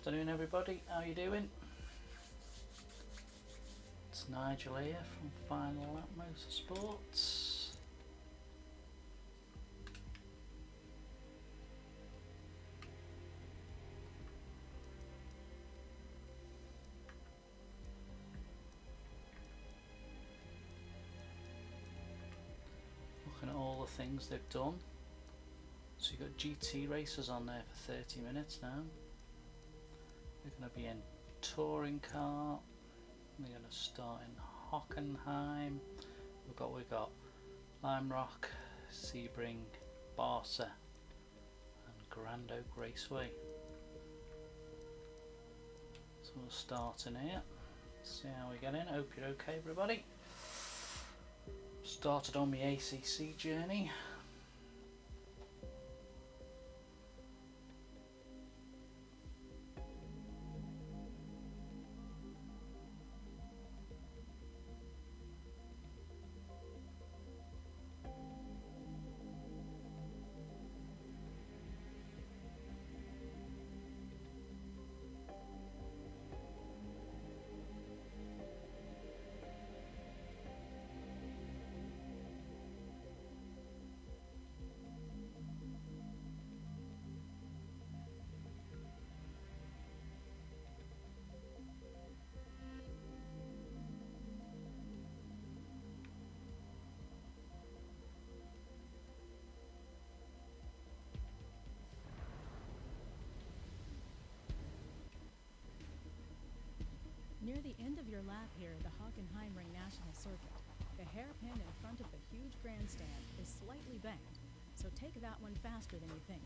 afternoon everybody, how you doing? It's Nigel here from Final Lap Motorsports. Looking at all the things they've done. So you've got GT racers on there for 30 minutes now. They're going to be in touring car. They're going to start in Hockenheim. We've got Lime Rock, Sebring, Barca and Grand Oak Raceway. So we'll start in here. See how we get in. Hope you're okay everybody. Started on my ACC journey. Near the end of your lap here at the Hockenheimring National Circuit, the hairpin in front of the huge grandstand is slightly bent, so take that one faster than you think.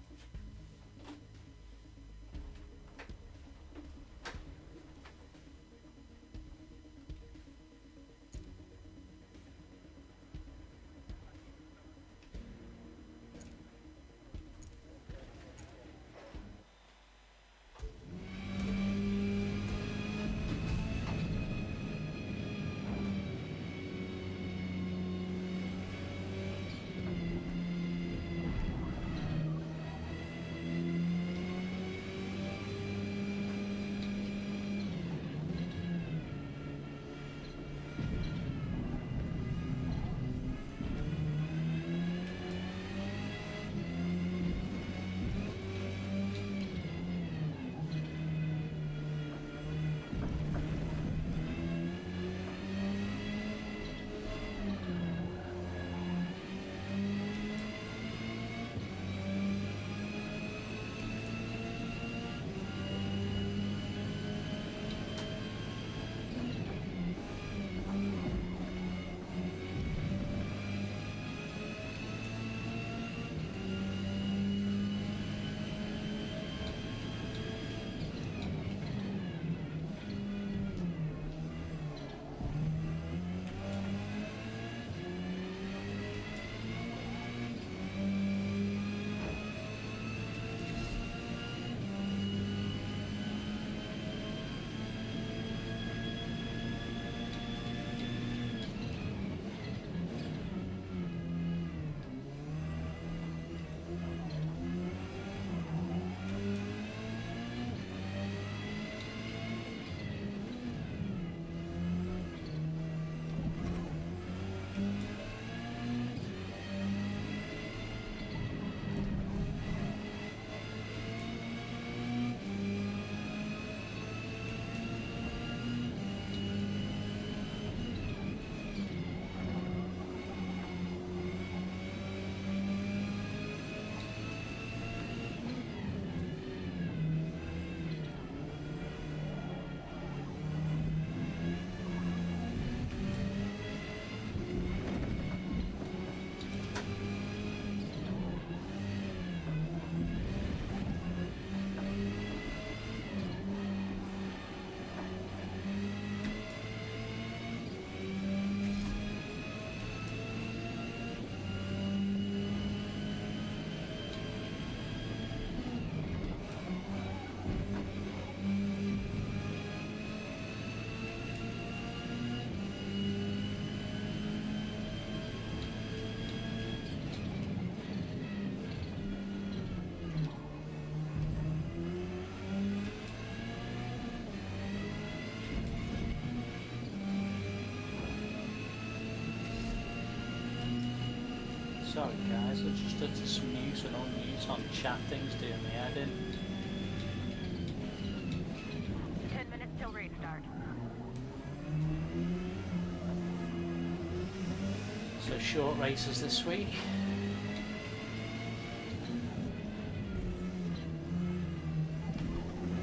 Sorry guys, I just had to mute and unmute on chat things doing the head in. 10 minutes till restart. So short races this week.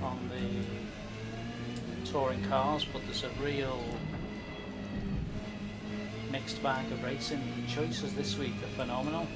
On the touring cars, but there's a real mixed bag of racing choices this week. Are phenomenal.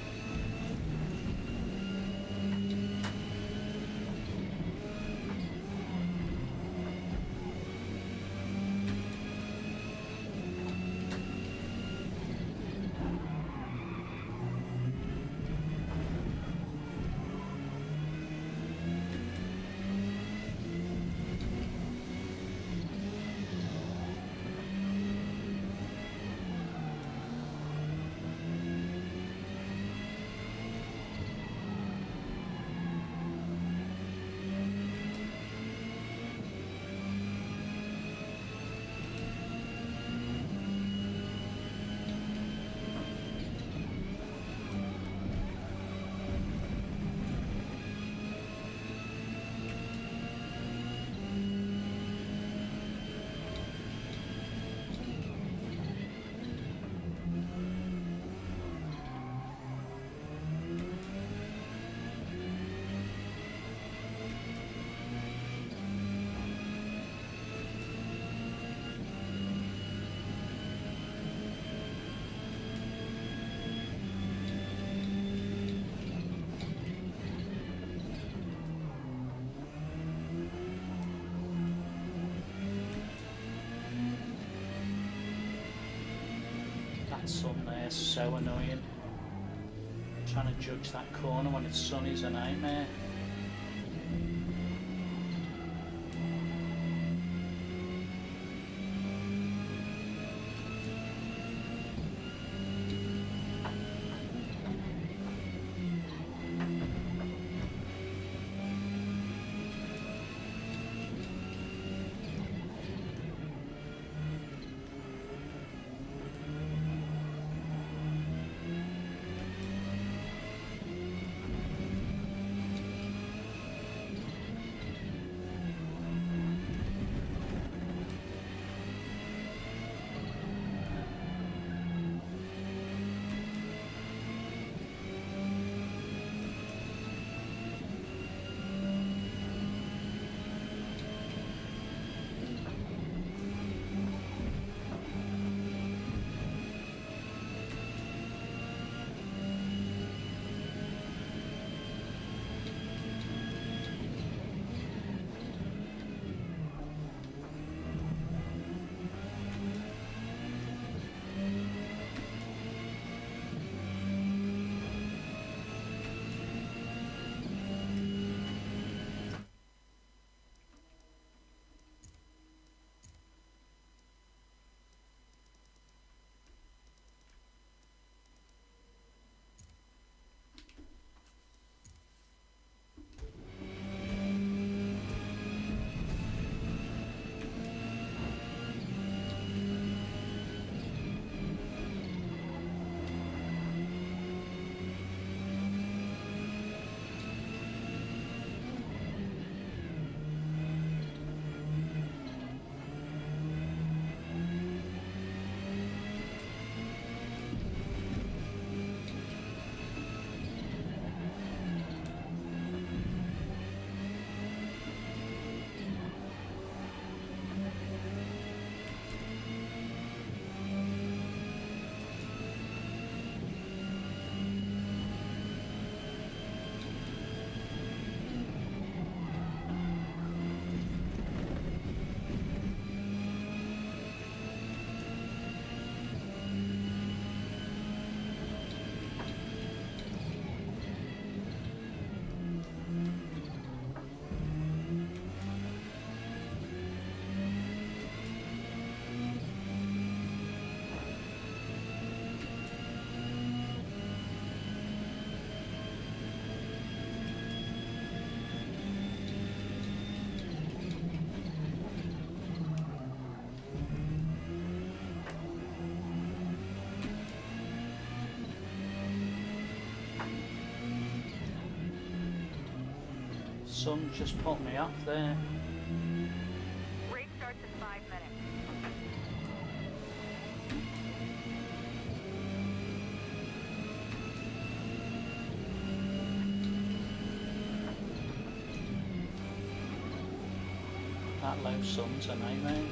That sun there is so annoying. Trying to judge that corner when it's sunny is a nightmare. Sun just put me off there. Race starts in 5 minutes. That low sun's a nightmare.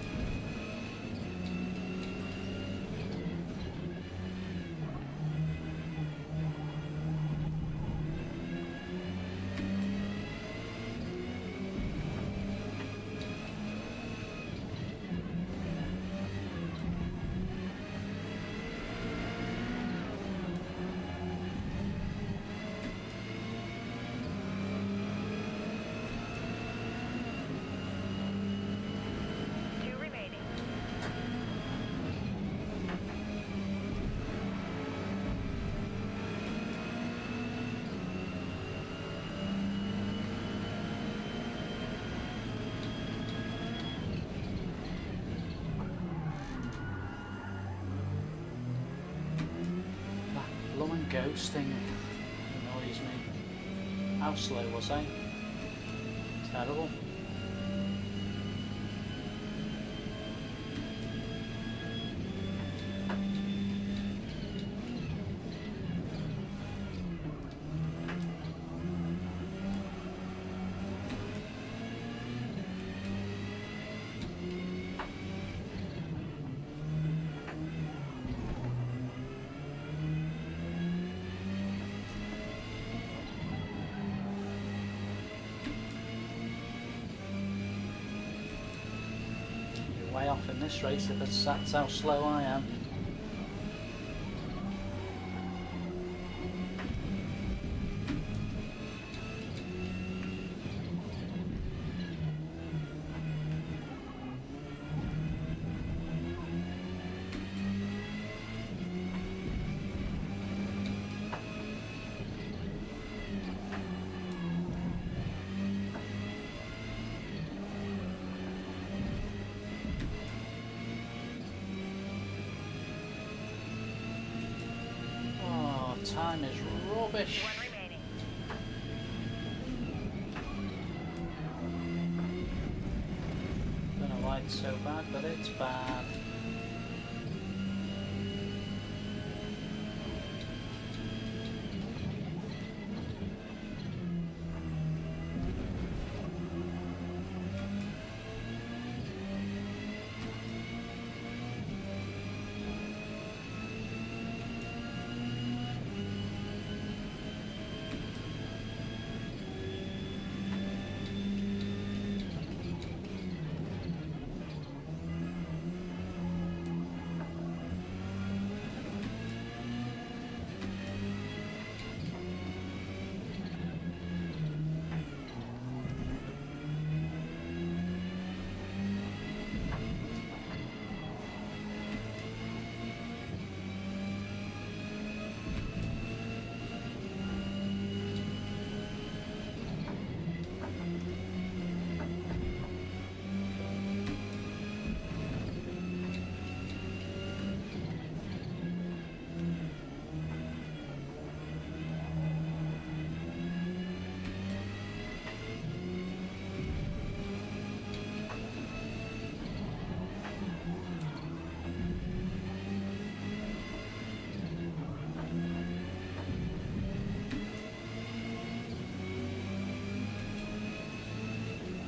Blooming ghost thing annoys me. How slow was I? Terrible. Way off in this race if that's how slow I am. Time is rubbish. 1 remaining. Don't know why it's so bad, but it's bad.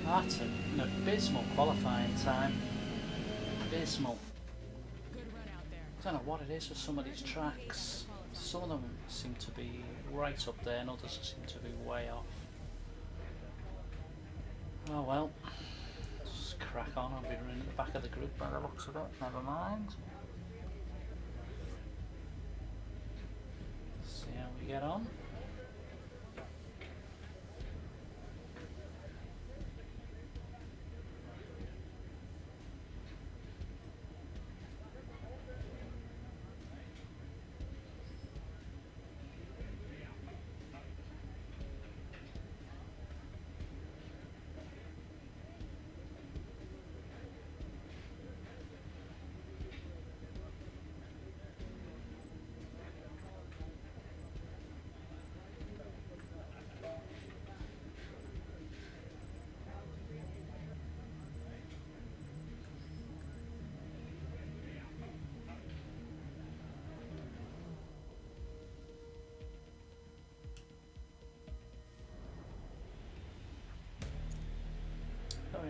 That's an abysmal qualifying time. Abysmal. Good run out there. I don't know what it is with some of these tracks. Some of them seem to be right up there and others seem to be way off. Oh well. Just crack on. I'll be running at the back of the group by the looks of it. Never mind. See how we get on.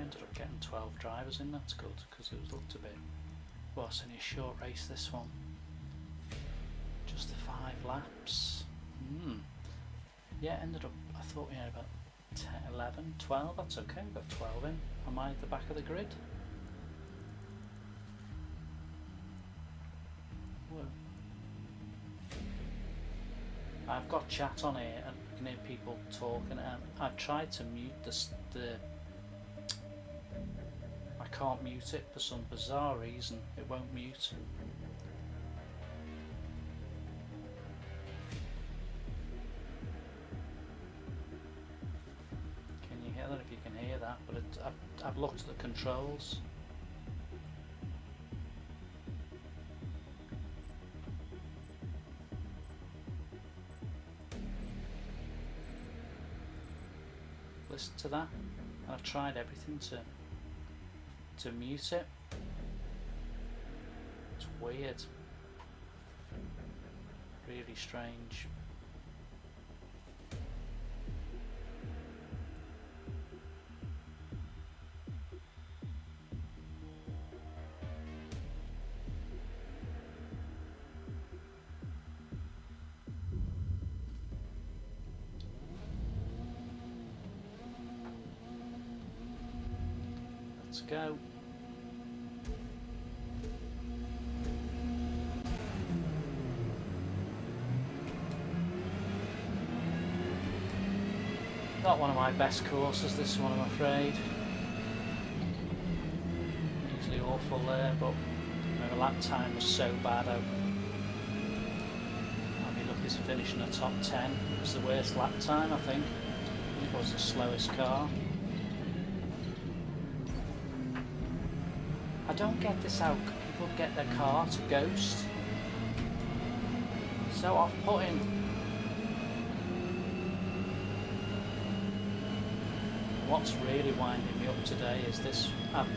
ended up getting 12 drivers in, that's good, because it was looked a bit, well, it's only a short race this one. Just the 5 laps. Yeah, ended up, I thought we had about 10, 11, 12, that's okay, we've got 12 in. Am I at the back of the grid? Whoa. I've got chat on here and you can hear people talking. I've tried to mute I can't mute it for some bizarre reason. It won't mute. Can you hear that? If you can hear that, but I've looked at the controls. Listen to that, and I've tried everything to mute it. It's weird, really strange. Let's go. Not one of my best courses, this one, I'm afraid. Usually awful there, but my lap time was so bad. I'll be lucky to finish in the top 10. It was the worst lap time, I think. It was the slowest car. I don't get this, how people get their car to ghost. So off-putting. What's really winding me up today is this. I've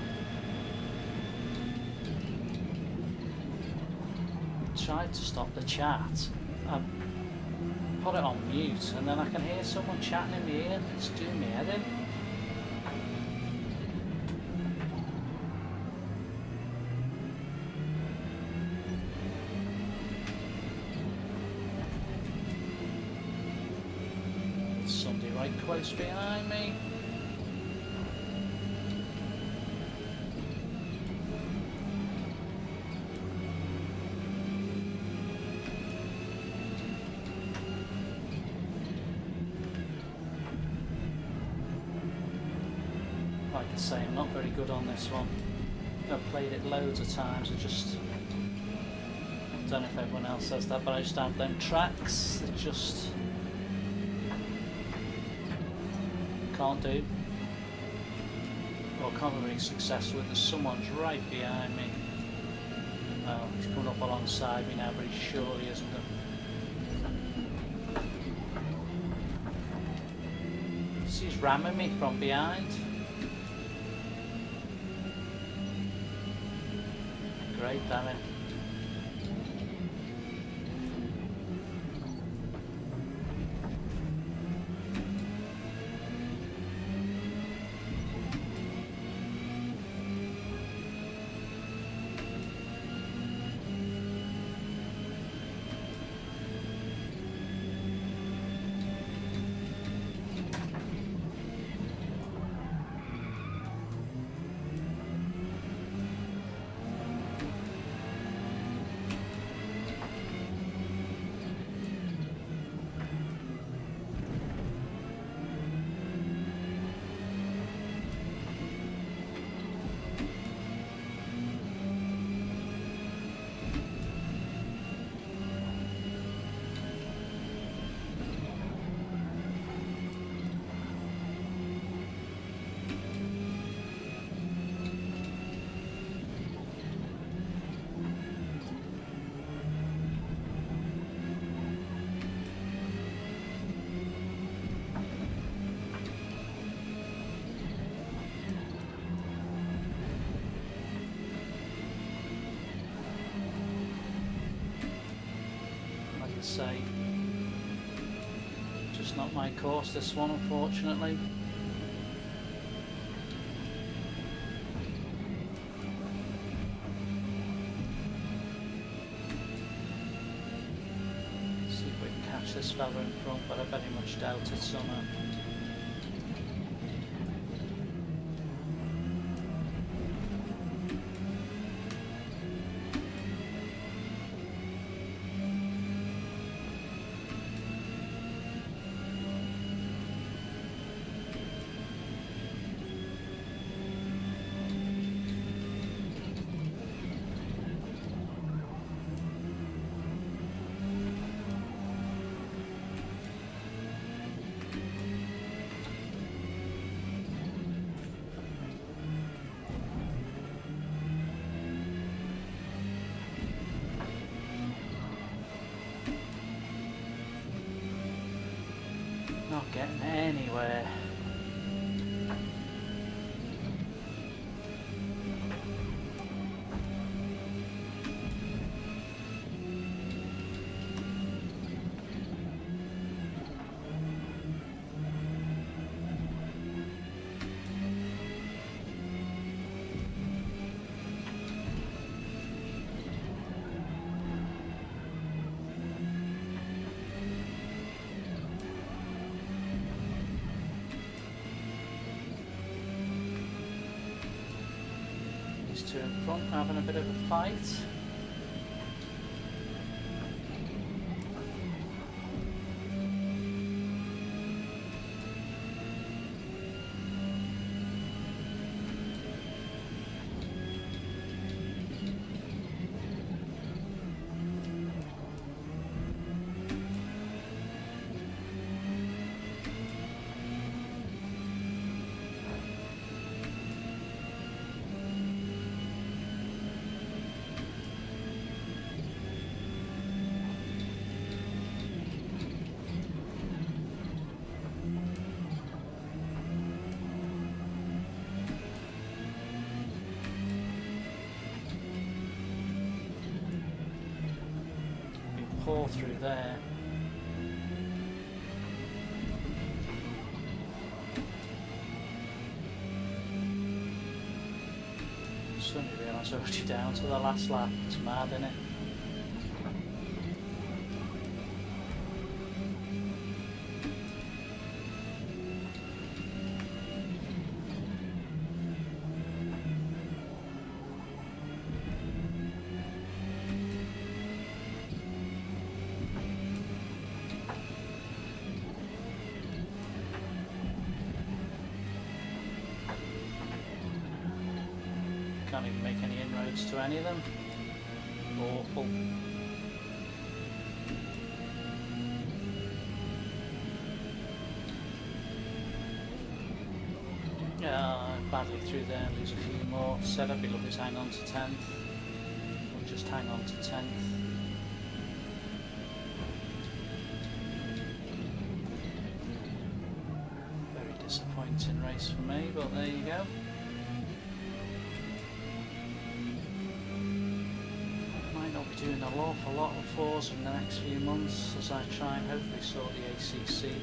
tried to stop the chat. I've put it on mute and then I can hear someone chatting in the ear. It's doing me head in. Somebody right close behind me. Like I say, I'm not very good on this one. I've played it loads of times. I don't know if everyone else says that, but I just have them tracks that just can't do, or can't be really successful with. There's someone's right behind me. Oh, he's coming up alongside me now, but he surely isn't. He's ramming me from behind. Great, damn it. Say, just not my course, this one, unfortunately. fella in front, but I very much doubt it somehow. Not getting anywhere. These two in front having a bit of a fight. Pour through there. Suddenly realise I was already down to the last lap. It's mad, isn't it? Can't even make any inroads to any of them. Awful. Yeah, badly through there, lose a few more. Said I'd be lucky to hang on to 10th. Or just hang on to 10th. Very disappointing race for me, but there you go. Doing an awful lot of Forza in the next few months as I try and hopefully sort the ACC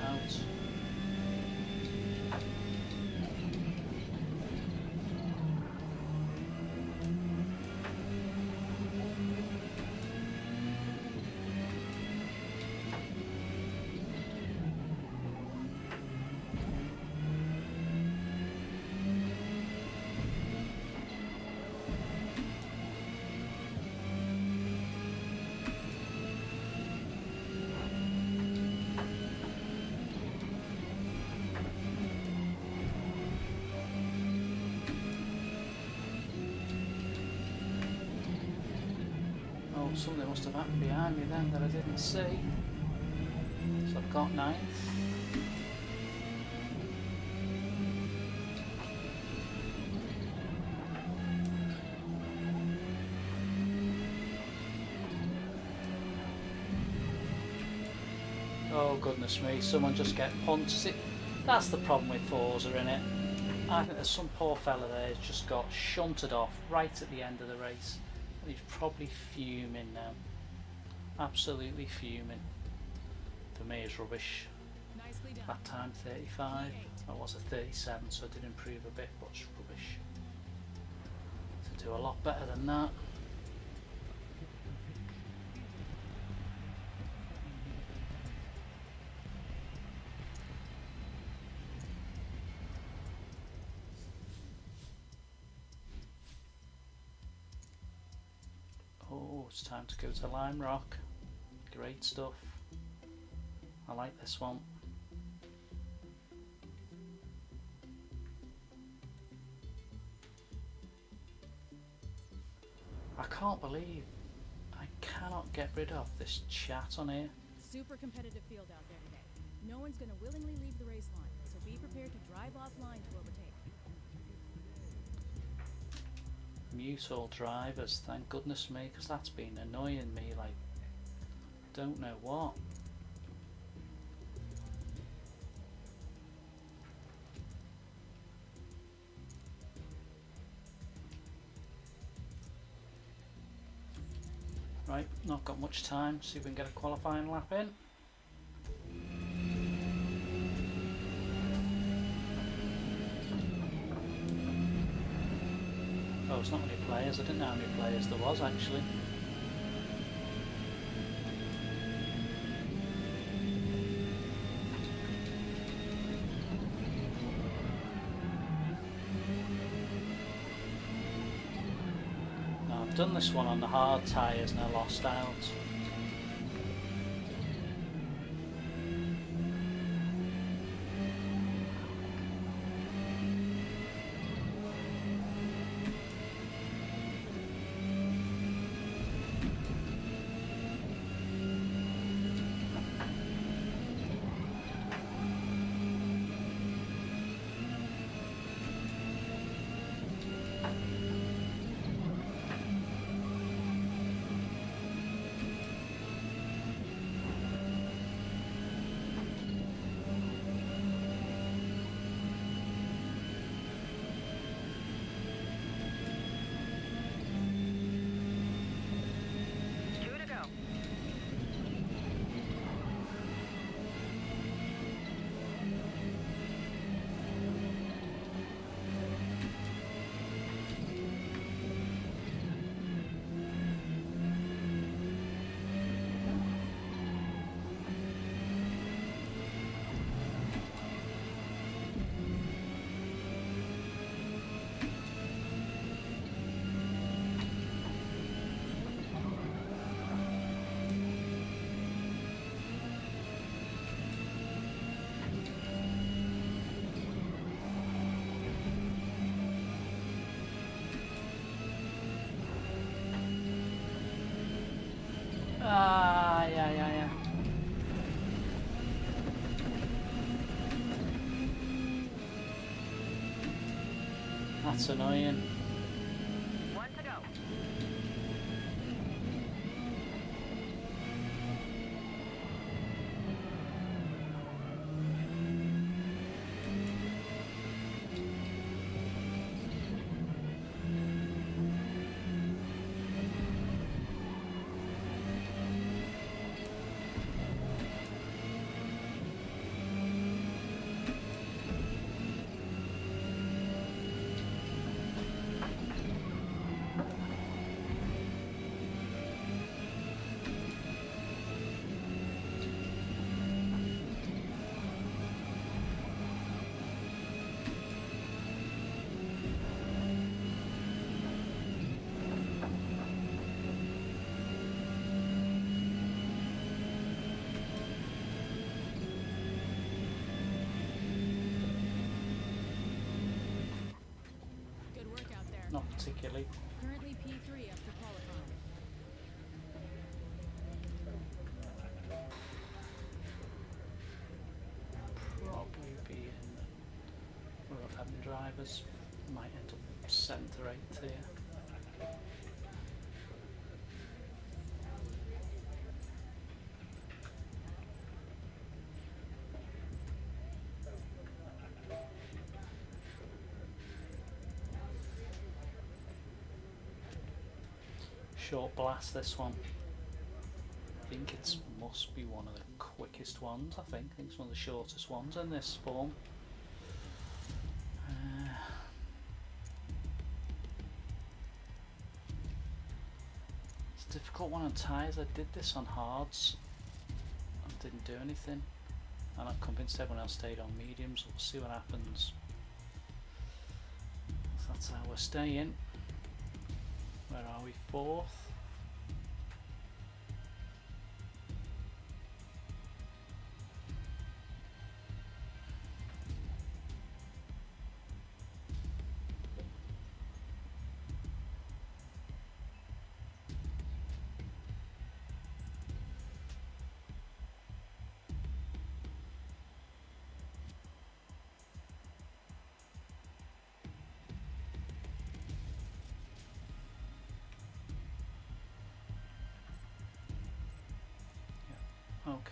out. Something must have happened behind me then that I didn't see. So I've got 9th. Oh goodness me, someone just get punched. That's the problem with Forza, innit? I think there's some poor fella there who's just got shunted off right at the end of the race. He's probably fuming now. Absolutely fuming. For me, it's rubbish. That time 35. I was at 37, so I did improve a bit, but it's rubbish. To do a lot better than that. Oh, it's time to go to Lime Rock. Great stuff. I like this one. I can't believe I cannot get rid of this chat on here. Super competitive field out there today. No one's going to willingly leave the race line, so be prepared to drive offline to overtake. Mute all drivers, thank goodness me, because that's been annoying me like don't know what. Right, not got much time, see if we can get a qualifying lap in. Oh, it's not many players, I didn't know how many players there was actually. I've done this one on the hard tyres and I lost out. Yeah. That's annoying. One to go. Good work out there. Not particularly. Currently P3 after qualifying. Probably be in road having drivers. Might end up 7th or 8th here. Short blast this one. I think it must be one of the quickest ones. I think it's one of the shortest ones in this form. It's a difficult one on tyres. I did this on hards and didn't do anything, and I'm convinced everyone else stayed on mediums. We'll see what happens. So that's how we're staying. Where are we? 4th.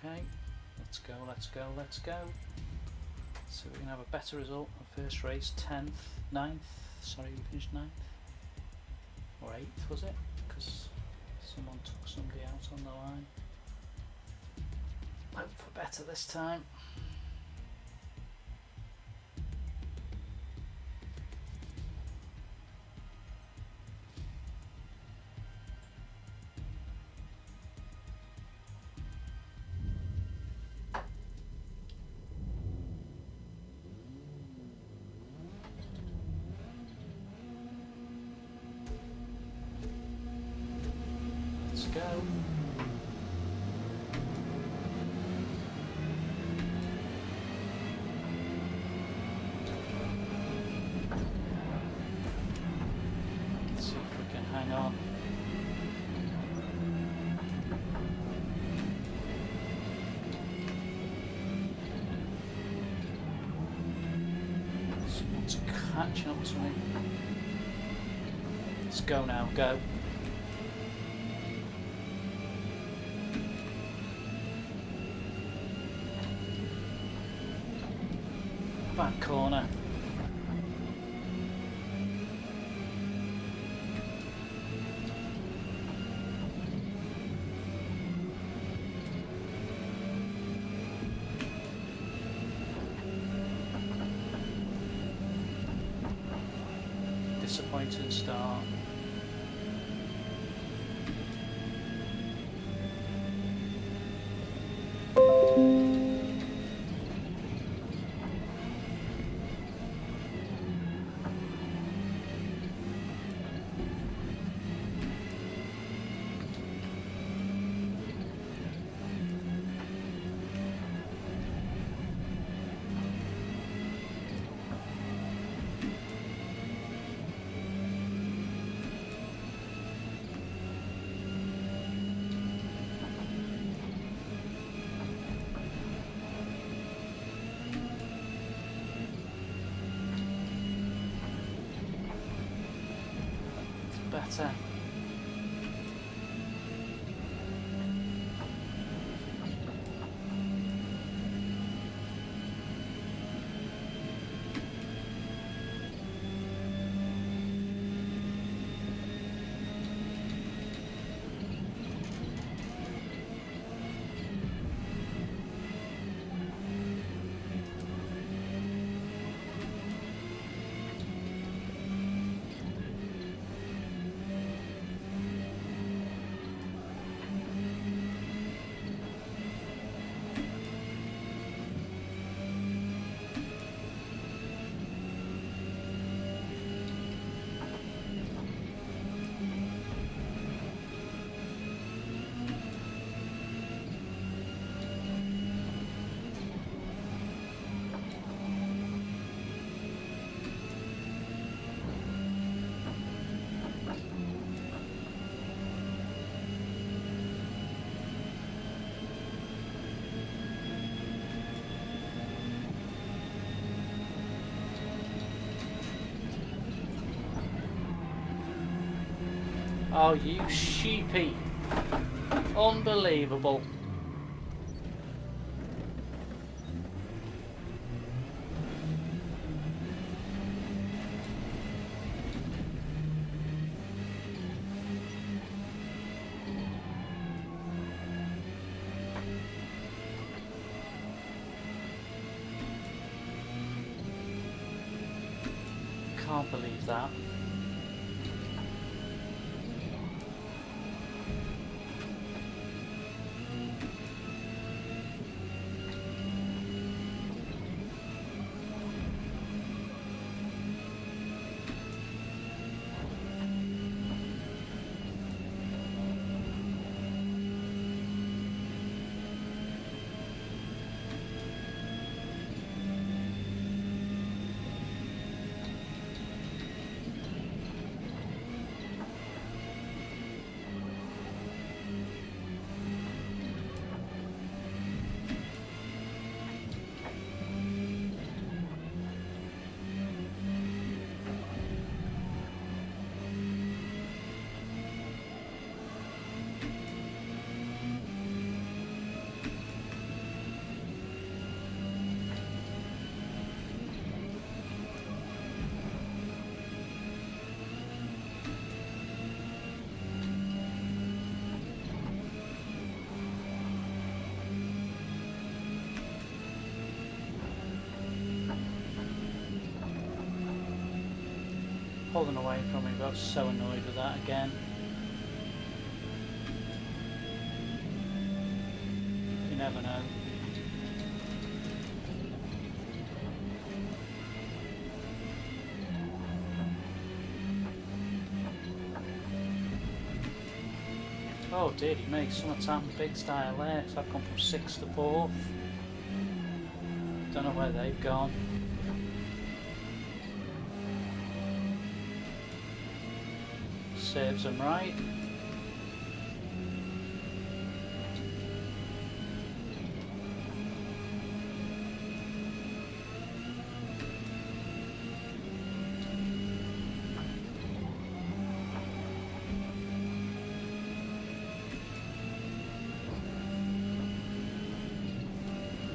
Okay, let's go, let's go, let's go. So we can have a better result. Our first race, 10th, 9th, sorry, we finished 9th. Or 8th, was it? Because someone took somebody out on the line. Hope for better this time. Let's go. Let's see if we can hang on. Someone's catching up to me. Let's go now, go. Back corner. Disappointing start. Better. Oh, you sheepy. Unbelievable. Can't believe that. Pulling away from me, but I was so annoyed with that again. You never know. Oh dear, he makes summertime big style there, so I've gone from 6th to 4th. Don't know where they've gone. Serves them right.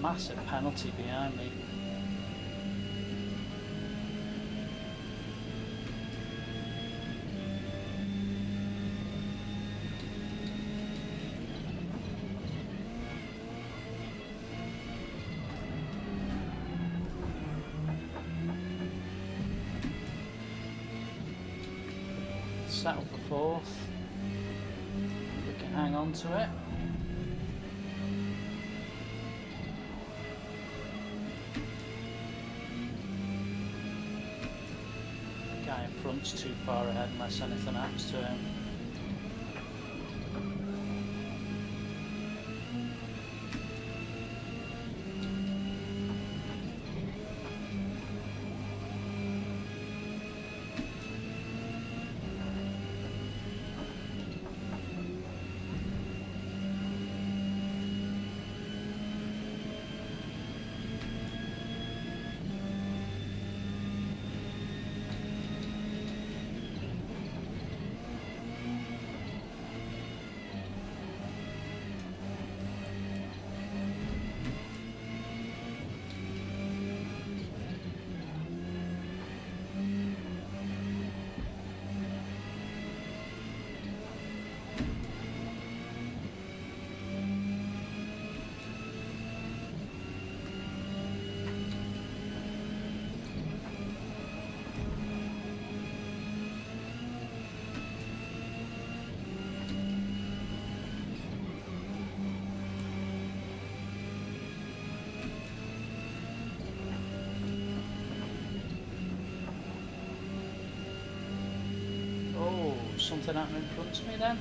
Massive penalty behind me. Settle for 4th. We can hang on to it. Guy in front's too far ahead unless anything happens to him. Something happening in front of me then.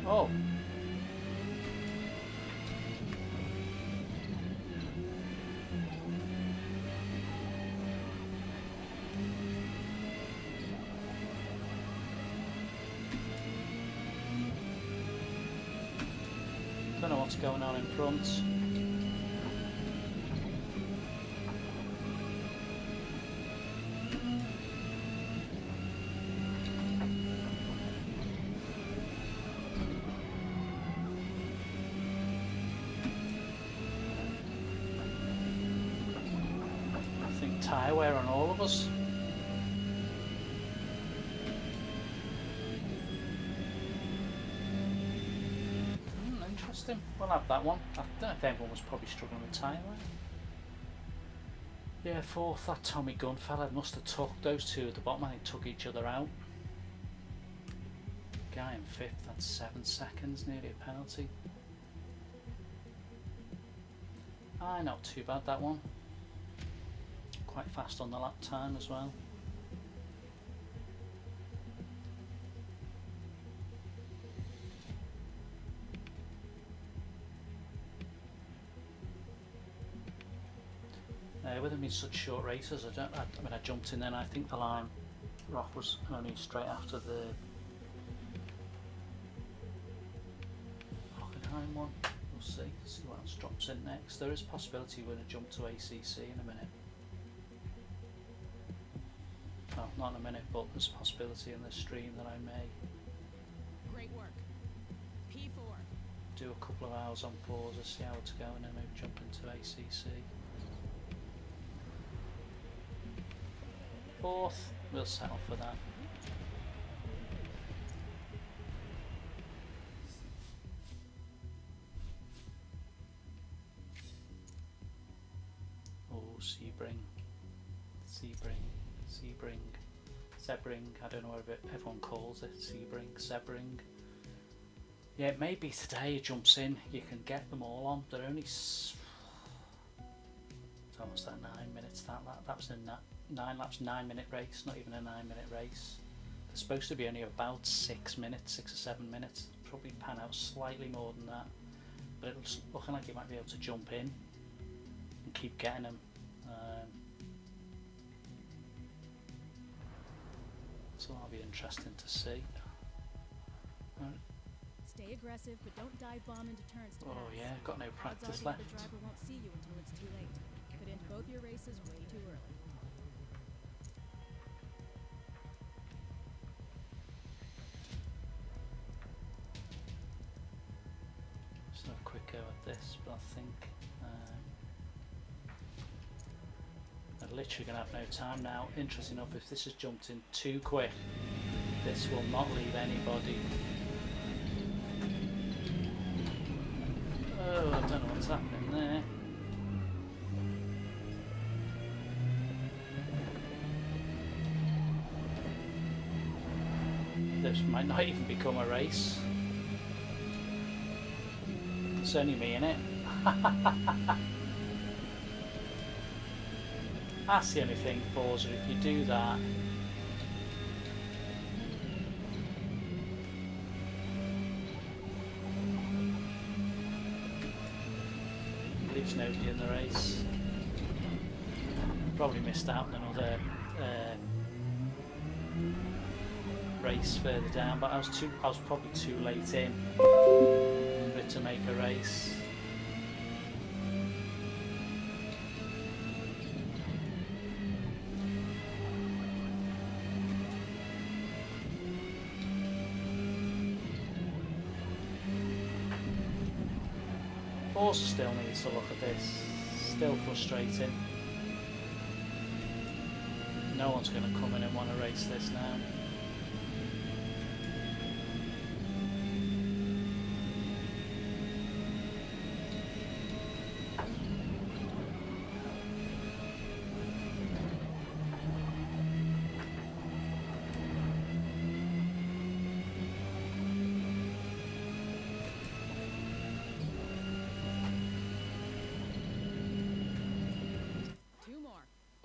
Oh. Don't know what's going on in front. I think tyre wear on all of us. We'll have that one. I don't know if everyone was probably struggling with tyre wear. Yeah, 4th, that Tommy Gunn fella must have took those two at the bottom, I think took each other out. Guy in 5th, that's 7 seconds, nearly a penalty. Not too bad that one. Quite fast on the lap time as well. With them being such short races, I mean I jumped in then, I think the line Rock was only straight after the Hockenheim one. We'll see what else drops in next. There is a possibility we're going to jump to ACC in a minute. Well, not in a minute, but there's a possibility in this stream that I may Great work. P4. Do a couple of hours on Forza, see how it's going, and maybe jump into ACC. 4th, we'll settle for that. Sebring, I don't know what everyone calls it, Sebring, Sebring. Yeah, maybe today it jumps in, you can get them all on. They're only, it's almost that 9 minutes, that was a 9 laps, 9 minute race, not even a 9 minute race. They're supposed to be only about 6 minutes, 6 or 7 minutes, probably pan out slightly more than that. But it's looking like you might be able to jump in and keep getting them. So that'll be interesting to see. Stay aggressive, but don't dive bomb into turns to Oh pass. yeah, got no Odds are practice the left. other driver won't see you until it's too late. Could end both your races way too early. Just have a quick go at this, but I think I'm literally going to have no time now. Interesting enough, if this has jumped in too quick, this will not leave anybody. Oh, I don't know what's happening there. This might not even become a race. It's only me in it. That's the only thing, Forza, if you do that, leaves nobody in the race. Probably missed out on another race further down, but I was probably too late in for it to make a race. Forza still needs to look at this. Still frustrating. No one's going to come in and want to race this now.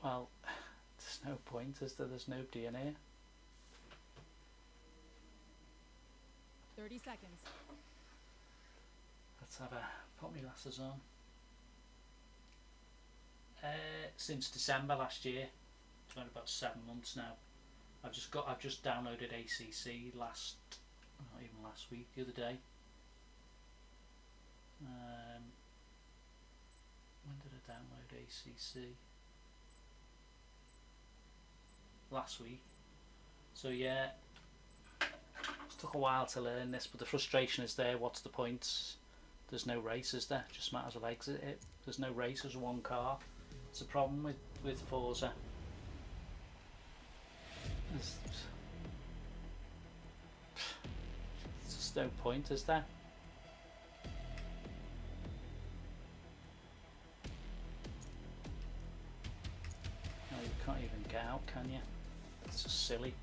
Well, there's no point, is there? There's nobody in here. 30 seconds. Let's have a put my glasses on. Since December last year, it's been about 7 months now. I've just downloaded ACC not even last week, the other day. When did I download ACC? Last week. So yeah, it took a while to learn this, but the frustration is there. What's the point? There's no races there. It just matters of exit it. There's no races, one car. It's a problem with Forza. There's just no point, is there? No, you can't even get out, can you? It's just silly.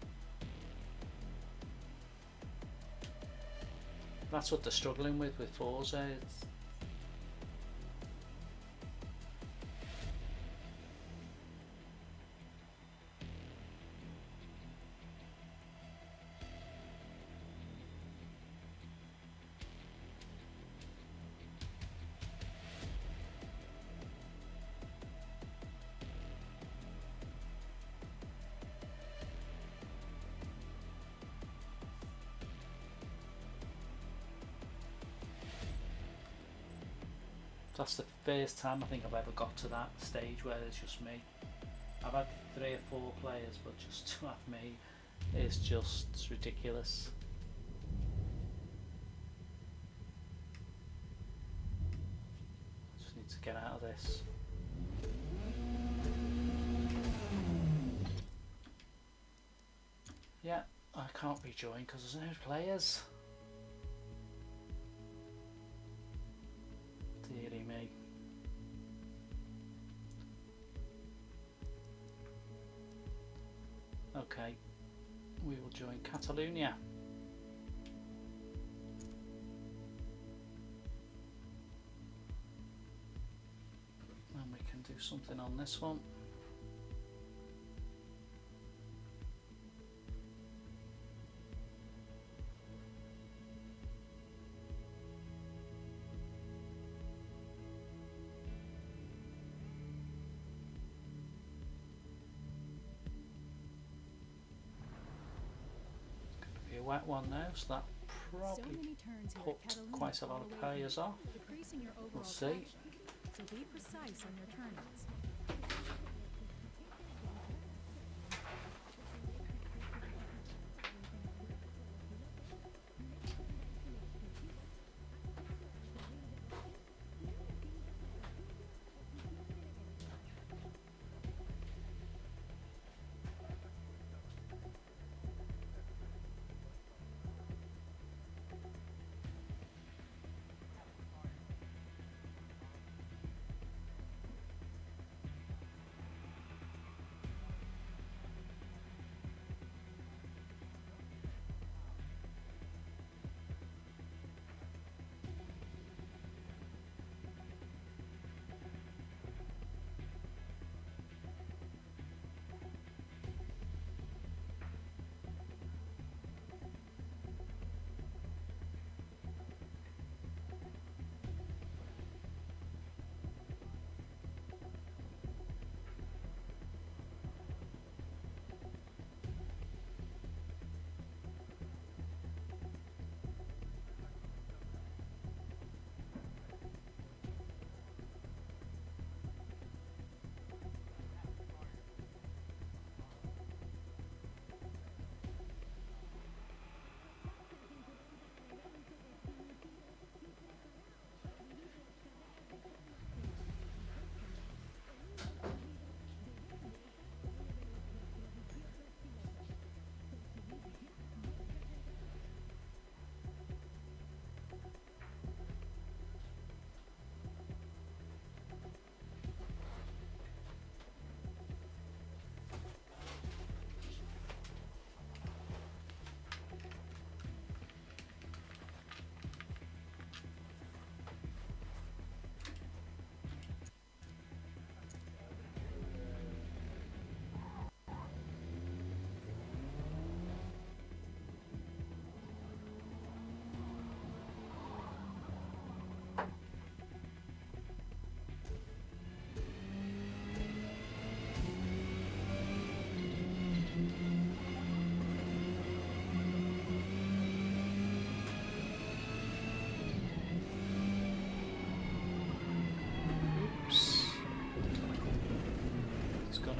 That's what they're struggling with Forza. That's the first time I think I've ever got to that stage where it's just me. I've had 3 or 4 players, but just to have me is just ridiculous. Just need to get out of this. Yeah, I can't rejoin because there's no players. Deary me. Okay, we will join Catalonia. And we can do something on this one. Wet one now, so that probably put quite a lot of players off. We'll see. So be precise on your turns.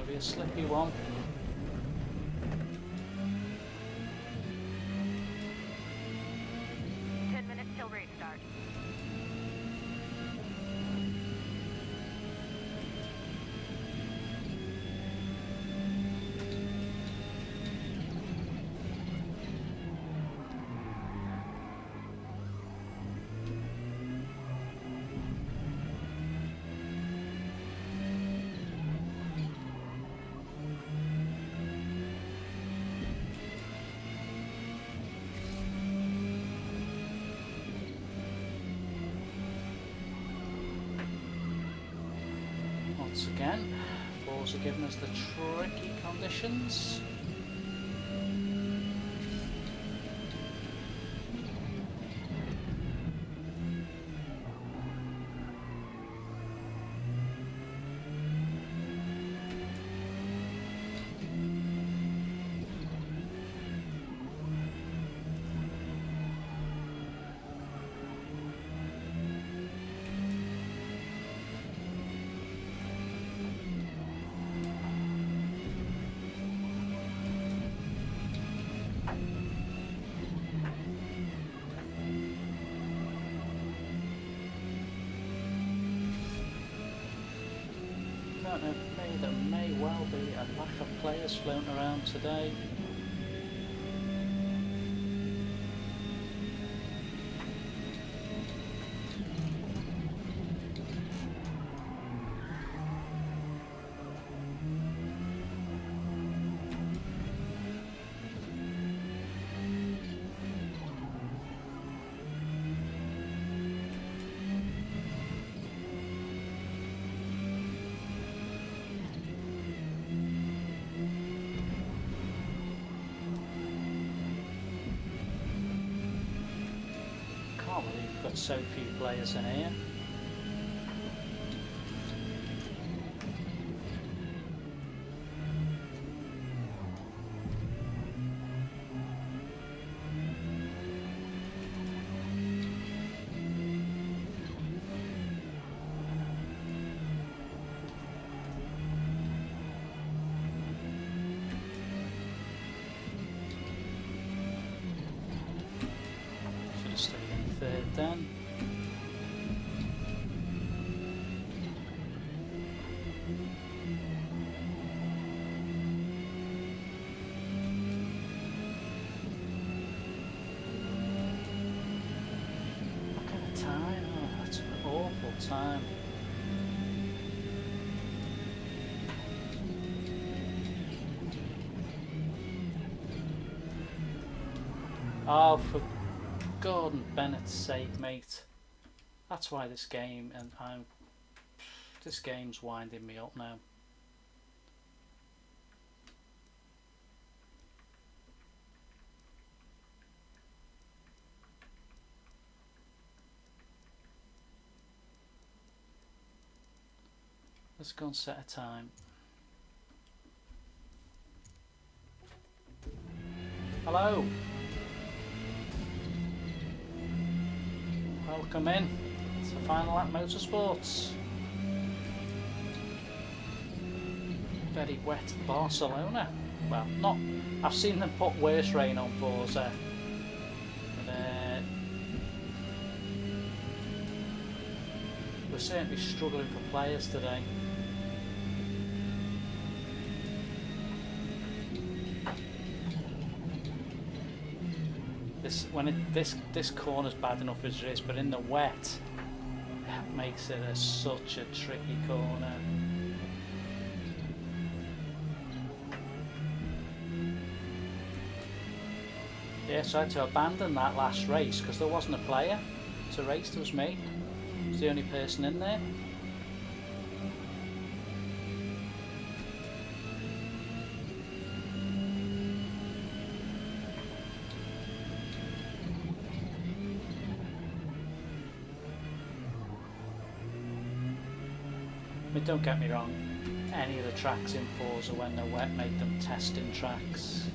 Be a slippy one. Till race start. Once again, Forza giving us the tricky conditions. Don't know, for me there may well be a lack of players floating around today. Got so few players in here. Should have stayed in third then. What kind of time? Oh, that's an awful time. Oh, for Gordon Bennett's sake, mate. That's why this game's winding me up now. Let's go and set a time. Hello. Welcome in to Final Lap Motorsports. Very wet Barcelona. Well, not. I've seen them put worse rain on Forza. But, we're certainly struggling for players today. This corner's bad enough as it is, but in the wet, it makes it such a tricky corner. Yeah, so I had to abandon that last race because there wasn't a player to race. There was me. I was the only person in there. I mean, don't get me wrong, any of the tracks in Forza when they're wet make them testing tracks.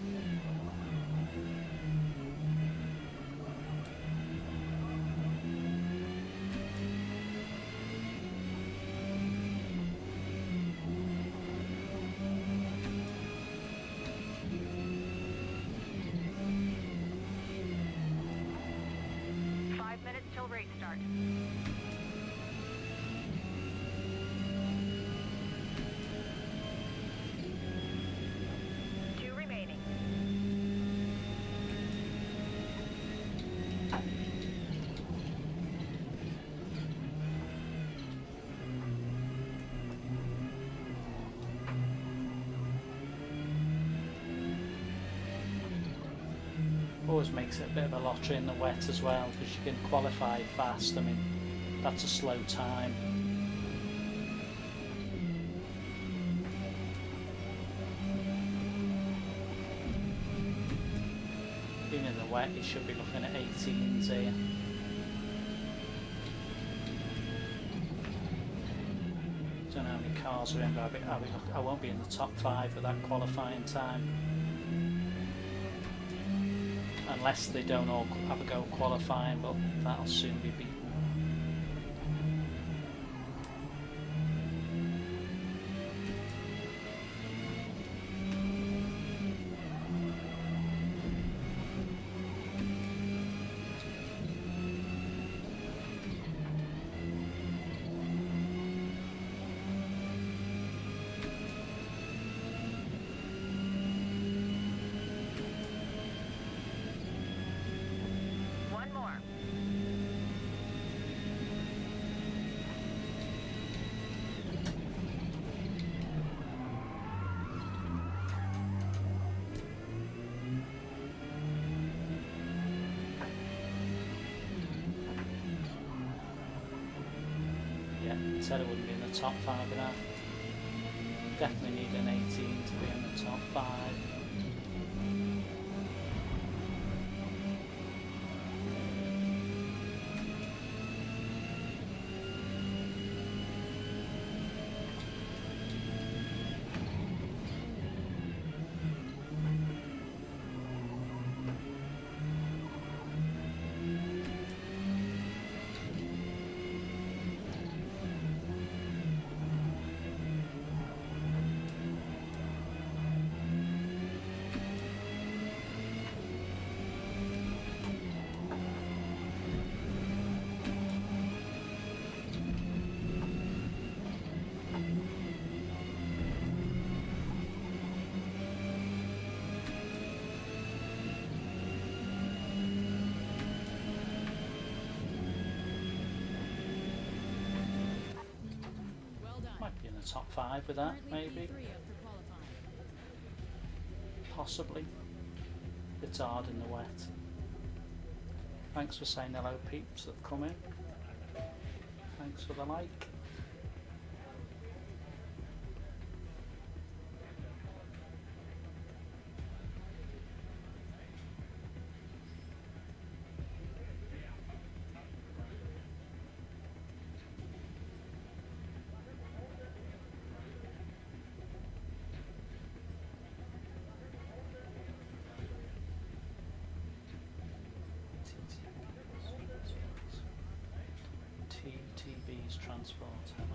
Till restart. Two remaining. Always makes it a bit of a lottery in the wet as well because you can qualify fast. I mean, that's a slow time. Being in the wet, you should be looking at 18s here. Don't know how many cars are in, but I won't be in the top 5 at that qualifying time. Unless they don't all have a go qualifying, but that'll soon be beaten. Said I wouldn't be in the top 5 of that. Definitely need an 18 to be in the top 5. the top 5 with that, Currently maybe, P3 after qualifying. possibly. It's hard in the wet. Thanks for saying hello, peeps that have come in. Thanks for the like. TTB's transport, hello.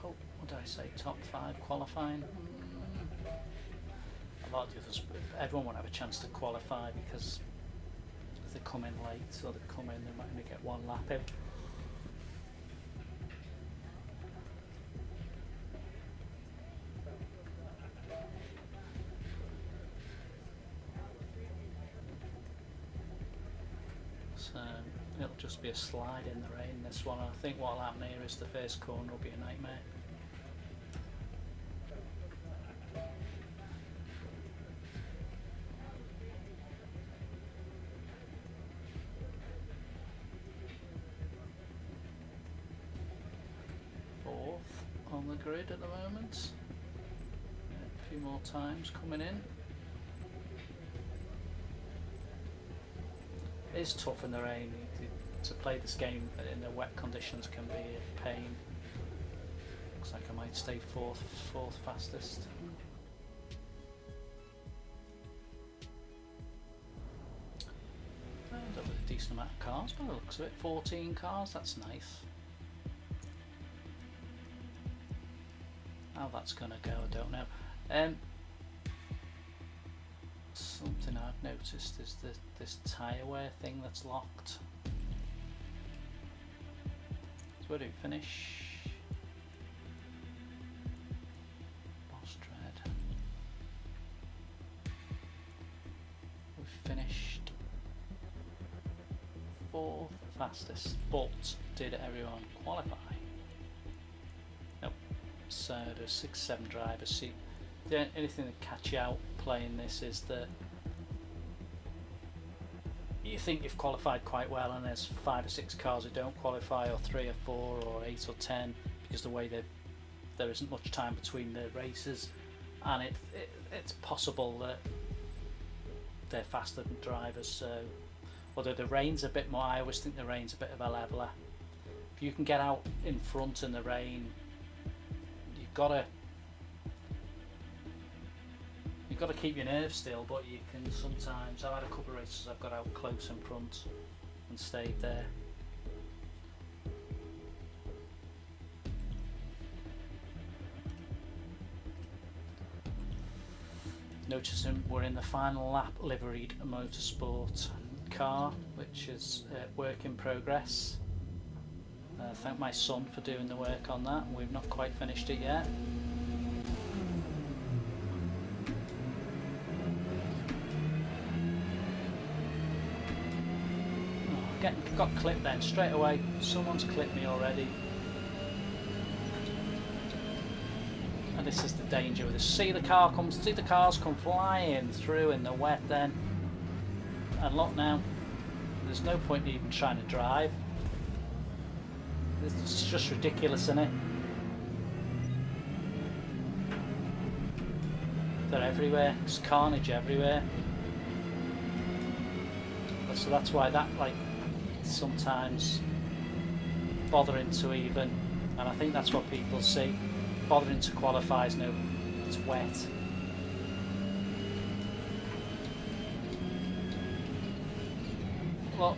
Oh, what did I say? Top 5 qualifying? A lot of the others, everyone won't have a chance to qualify because if they come in late or they come in, they might only get one lap in. So it'll just be a slide in the rain, this one. I think what'll happen here is the first corner will be a nightmare. Fourth on the grid at the moment. Yeah, a few more times coming in. It's tough in the rain. To play this game in the wet conditions can be a pain. Looks like I might stay fourth fastest. End up with a decent amount of cars by the looks of it. 14 cars, that's nice. How that's going to go, I don't know. Something I've noticed is this tyre wear thing that's locked. So where do we finish? Boss Dread. We finished 4th fastest, but did everyone qualify? Nope. So there's 6-7 drivers. See, the only thing that catch you out playing this is that you think you've qualified quite well and there's 5 or 6 cars who don't qualify, or 3 or 4 or 8 or 10, because the way there isn't much time between the races, and it's possible that they're faster than drivers. So although the rain's a bit more, I always think the rain's a bit of a leveler. If you can get out in front in the rain, you've got to keep your nerves still, but you can sometimes. I've had a couple of races I've got out close in front and stayed there. Noticing we're in the final lap liveried motorsport car, which is work in progress. Thank my son for doing the work on that. We've not quite finished it yet. Got clipped then straight away. Someone's clipped me already, and this is the danger with this. See the cars come flying through in the wet then, and look now, there's no point even trying to drive. It's just ridiculous, isn't it? They're everywhere. There's carnage everywhere. So that's why that, like, sometimes bothering to even, and I think that's what people see, bothering to qualify is no, it's wet. Well,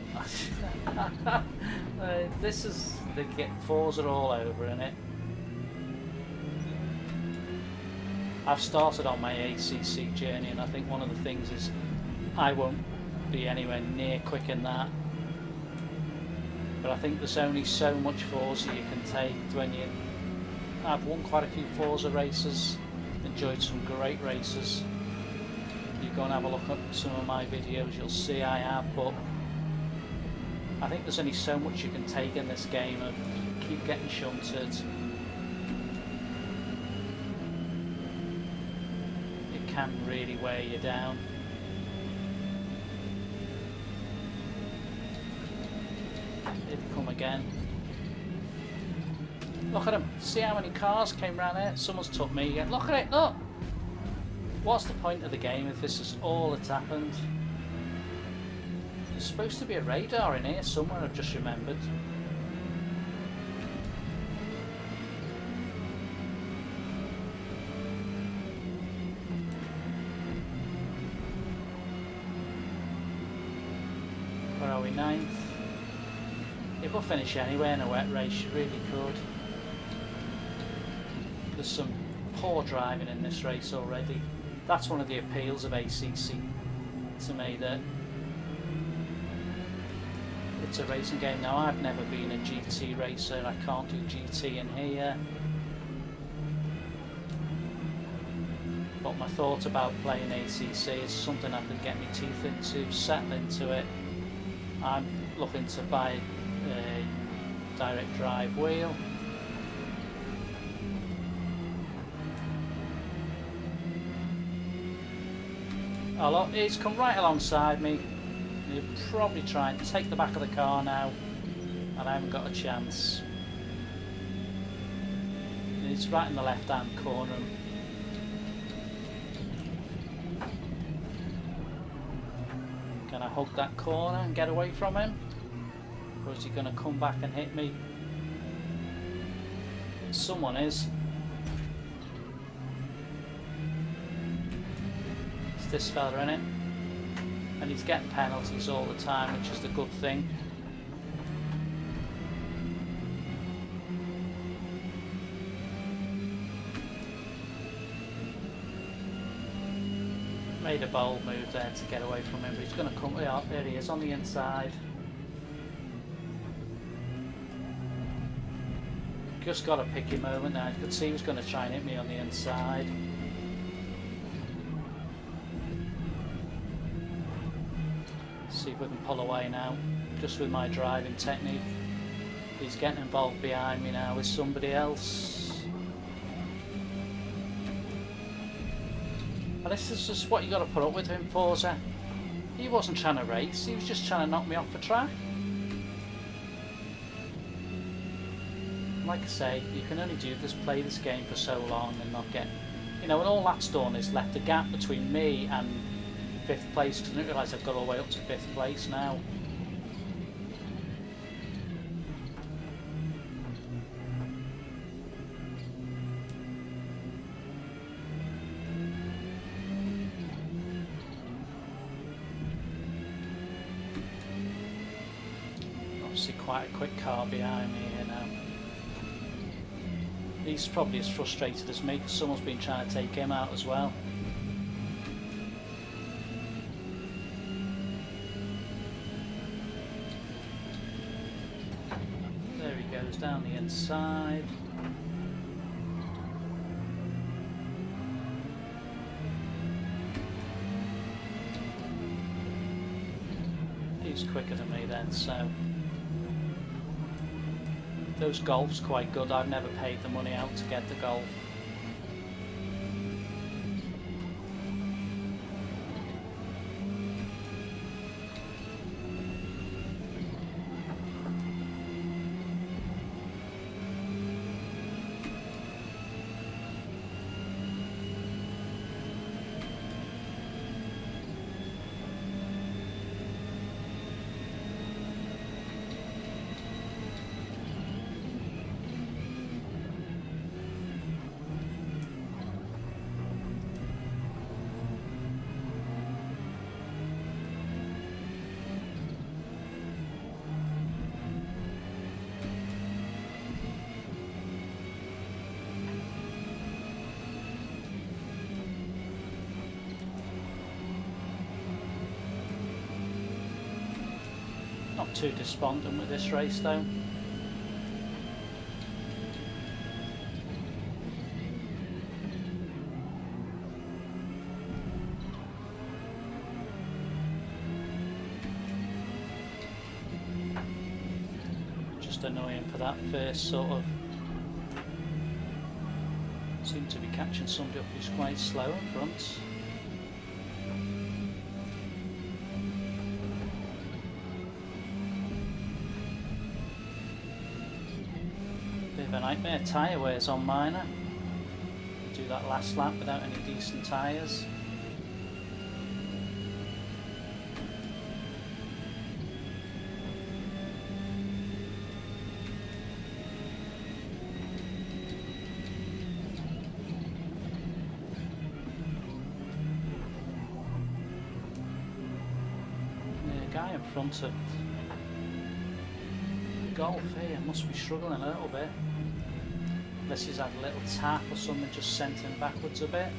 this is the Forza all over, innit? I've started on my ACC journey, and I think one of the things is I won't be anywhere near quick in that. But I think there's only so much Forza you can take when you... I've won quite a few Forza races, enjoyed some great races. You go and have a look at some of my videos, you'll see I have, but I think there's only so much you can take in this game of keep getting shunted. It can really wear you down. Here they come again. Look at them. See how many cars came round there? Someone's took me again. Look at it, look! What's the point of the game if this is all that's happened? There's supposed to be a radar in here somewhere, I've just remembered. Where are we? 9th? You could finish anywhere in a wet race, you really could. There's some poor driving in this race already. That's one of the appeals of ACC to me, that it's a racing game. Now, I've never been a GT racer, I can't do GT in here. But my thought about playing ACC is something I could get my teeth into, settle into it. I'm looking to buy a direct drive wheel. Oh look, he's come right alongside me. He'll probably try and take the back of the car now, and I haven't got a chance. He's right in the left hand corner. Can I hug that corner and get away from him? Or is he going to come back and hit me? Someone is. It's this fella, innit? And he's getting penalties all the time, which is the good thing. Made a bold move there to get away from him, but he's going to come. Yeah, there he is on the inside. Just got a picky moment now. You could see he was going to try and hit me on the inside. See if we can pull away now, just with my driving technique. He's getting involved behind me now with somebody else. And this is just what you got to put up with him, Forza. He wasn't trying to race, he was just trying to knock me off the track. Like I say, you can only play this game for so long and not get, you know, and all that's done is left a gap between me and 5th place, because I didn't realise I've got all the way up to 5th place now. Obviously quite a quick car behind me here now. He's probably as frustrated as me, because someone's been trying to take him out as well. There he goes down the inside. He's quicker than me then, so those Golf's quite good. I've never paid the money out to get the Golf. Not too despondent with this race though. Just annoying for that first sort of. Seem to be catching somebody up who's quite slow in front. Bit of a nightmare tyre wears on mine. Do that last lap without any decent tyres. Guy in front of the Golf here must be struggling a little bit, unless he's had a little tap or something just sent him backwards a bit.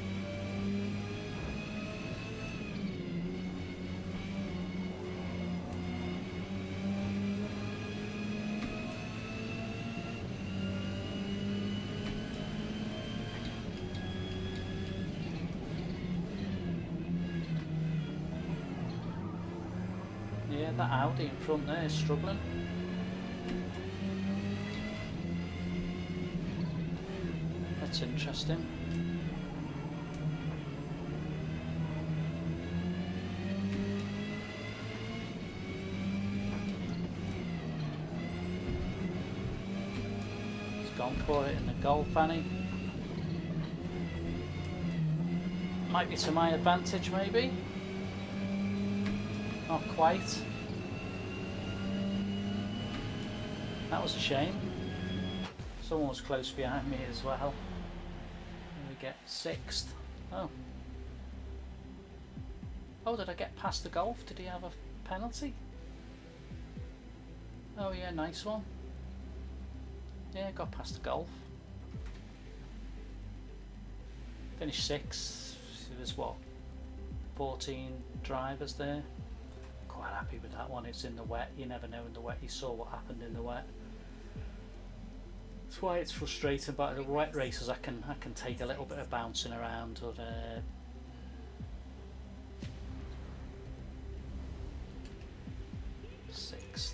Yeah, that Audi in front there is struggling. That's interesting. He's gone for it in the Golf, Annie. Might be to my advantage, maybe. Not quite. That was a shame. Someone was close behind me as well. And we get 6th. Oh. Oh, did I get past the Golf? Did he have a penalty? Oh yeah, nice one. Yeah, got past the Golf. Finished 6th. There's what? 14 drivers there. Quite happy with that one. It's in the wet. You never know in the wet. You saw what happened in the wet. That's why it's frustrating. But the wet races, I can take a little bit of bouncing around. Or 6th.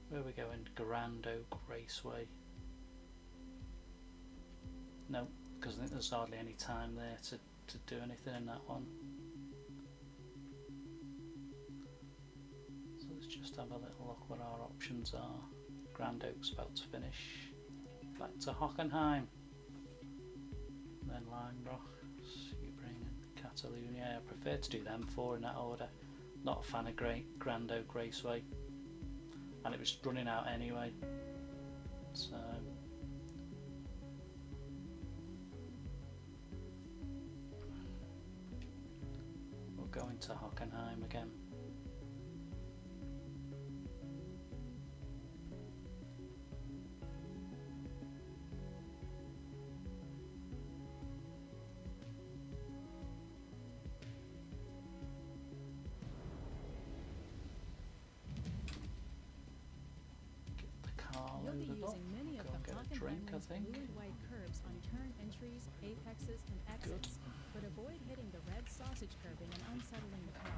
Where are we going? Grand Oak Raceway. No. Because I think there's hardly any time there to do anything in that one. So let's just have a little look what our options are. Grand Oak's about to finish. Back to Hockenheim. Then Limerock, Sebring and Catalonia. I prefer to do them 4 in that order. Not a fan of Grand Oak Raceway. And it was running out anyway. So going to Hockenheim again. Get the car loaded up. Go and get a drink, I think. Blue and white curbs on turn entries, apexes, and exits. But avoid hitting the red sausage curbing and unsettling the car.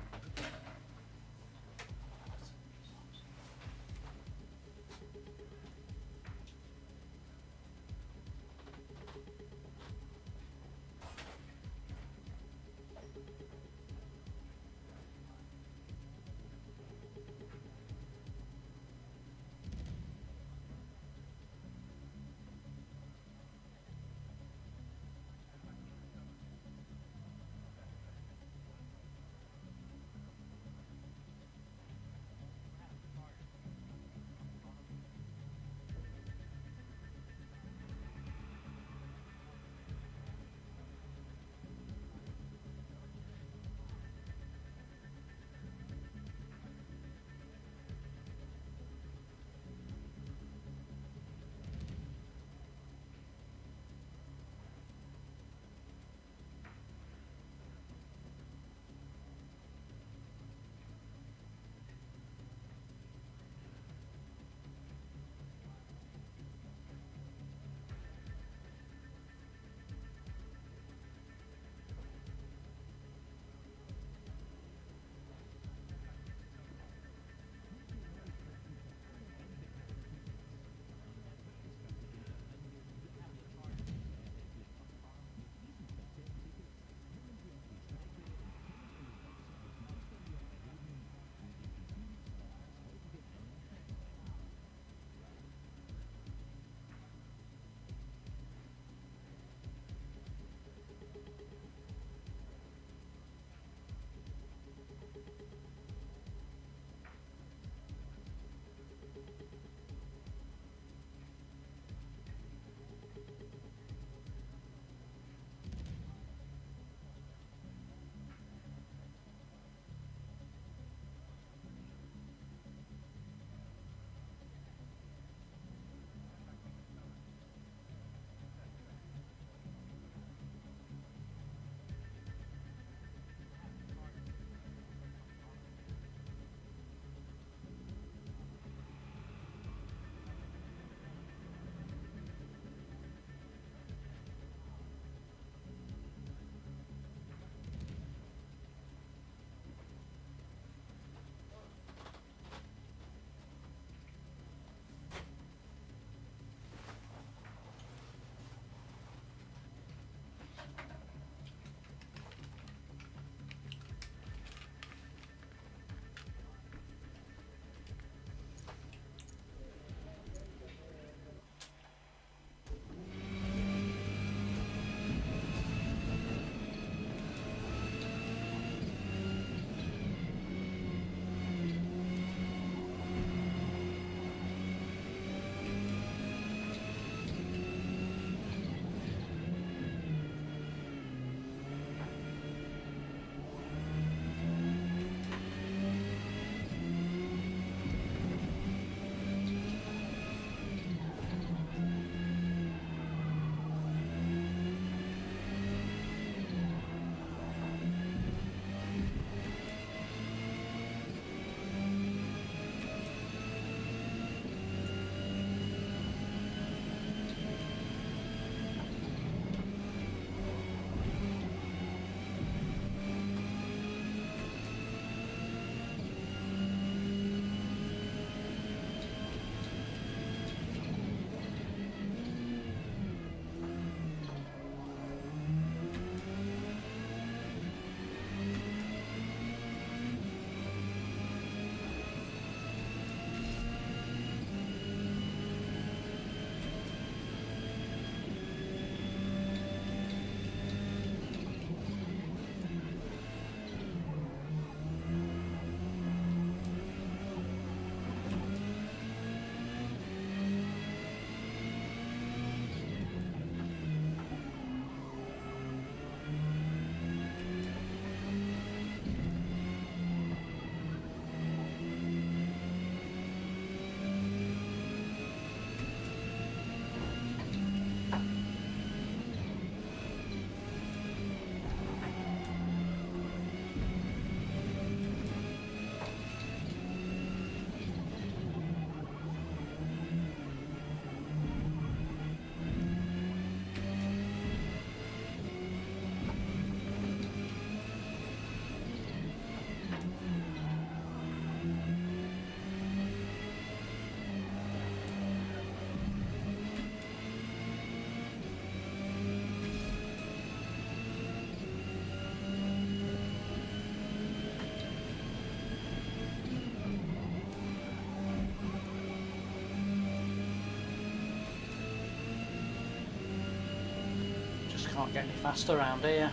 Can't get any faster around here.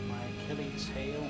My Achilles heel.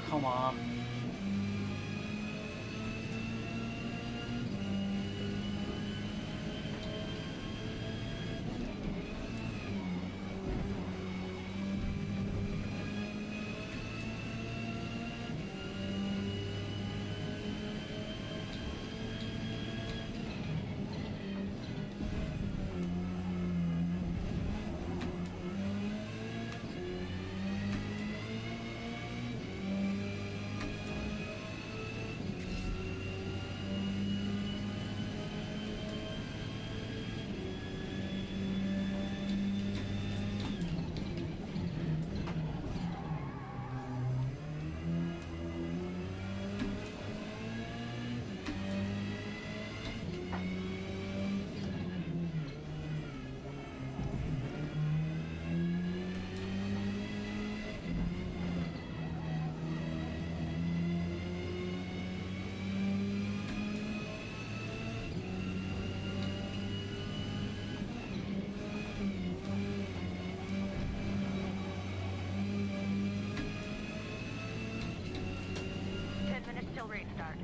Come on. Till restart.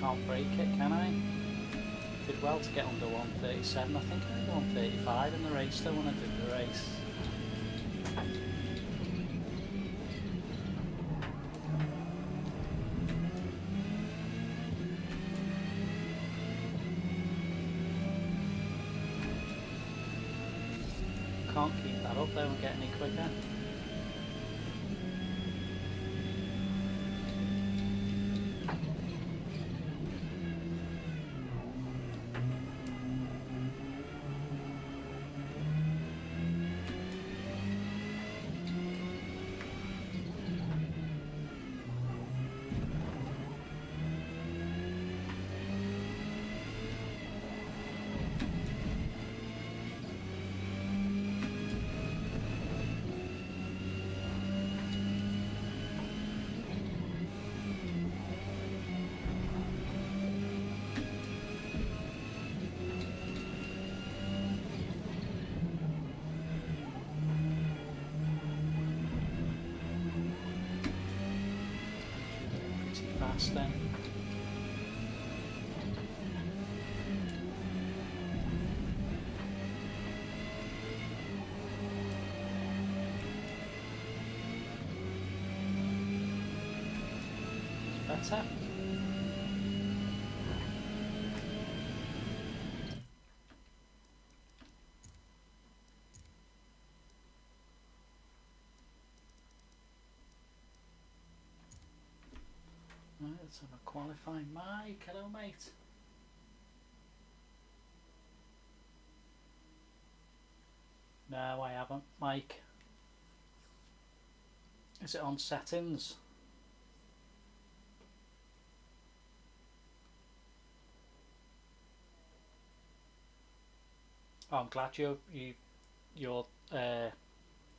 Can't break it, can I? Did well to get under 137. I think I did 135 in the race though when I did the race. Can't keep that up though and get any quicker. Fast then. Better. Right, let's have a qualifying. Mike, hello mate. No, I haven't, Mike. Is it on settings? Oh, I'm glad you're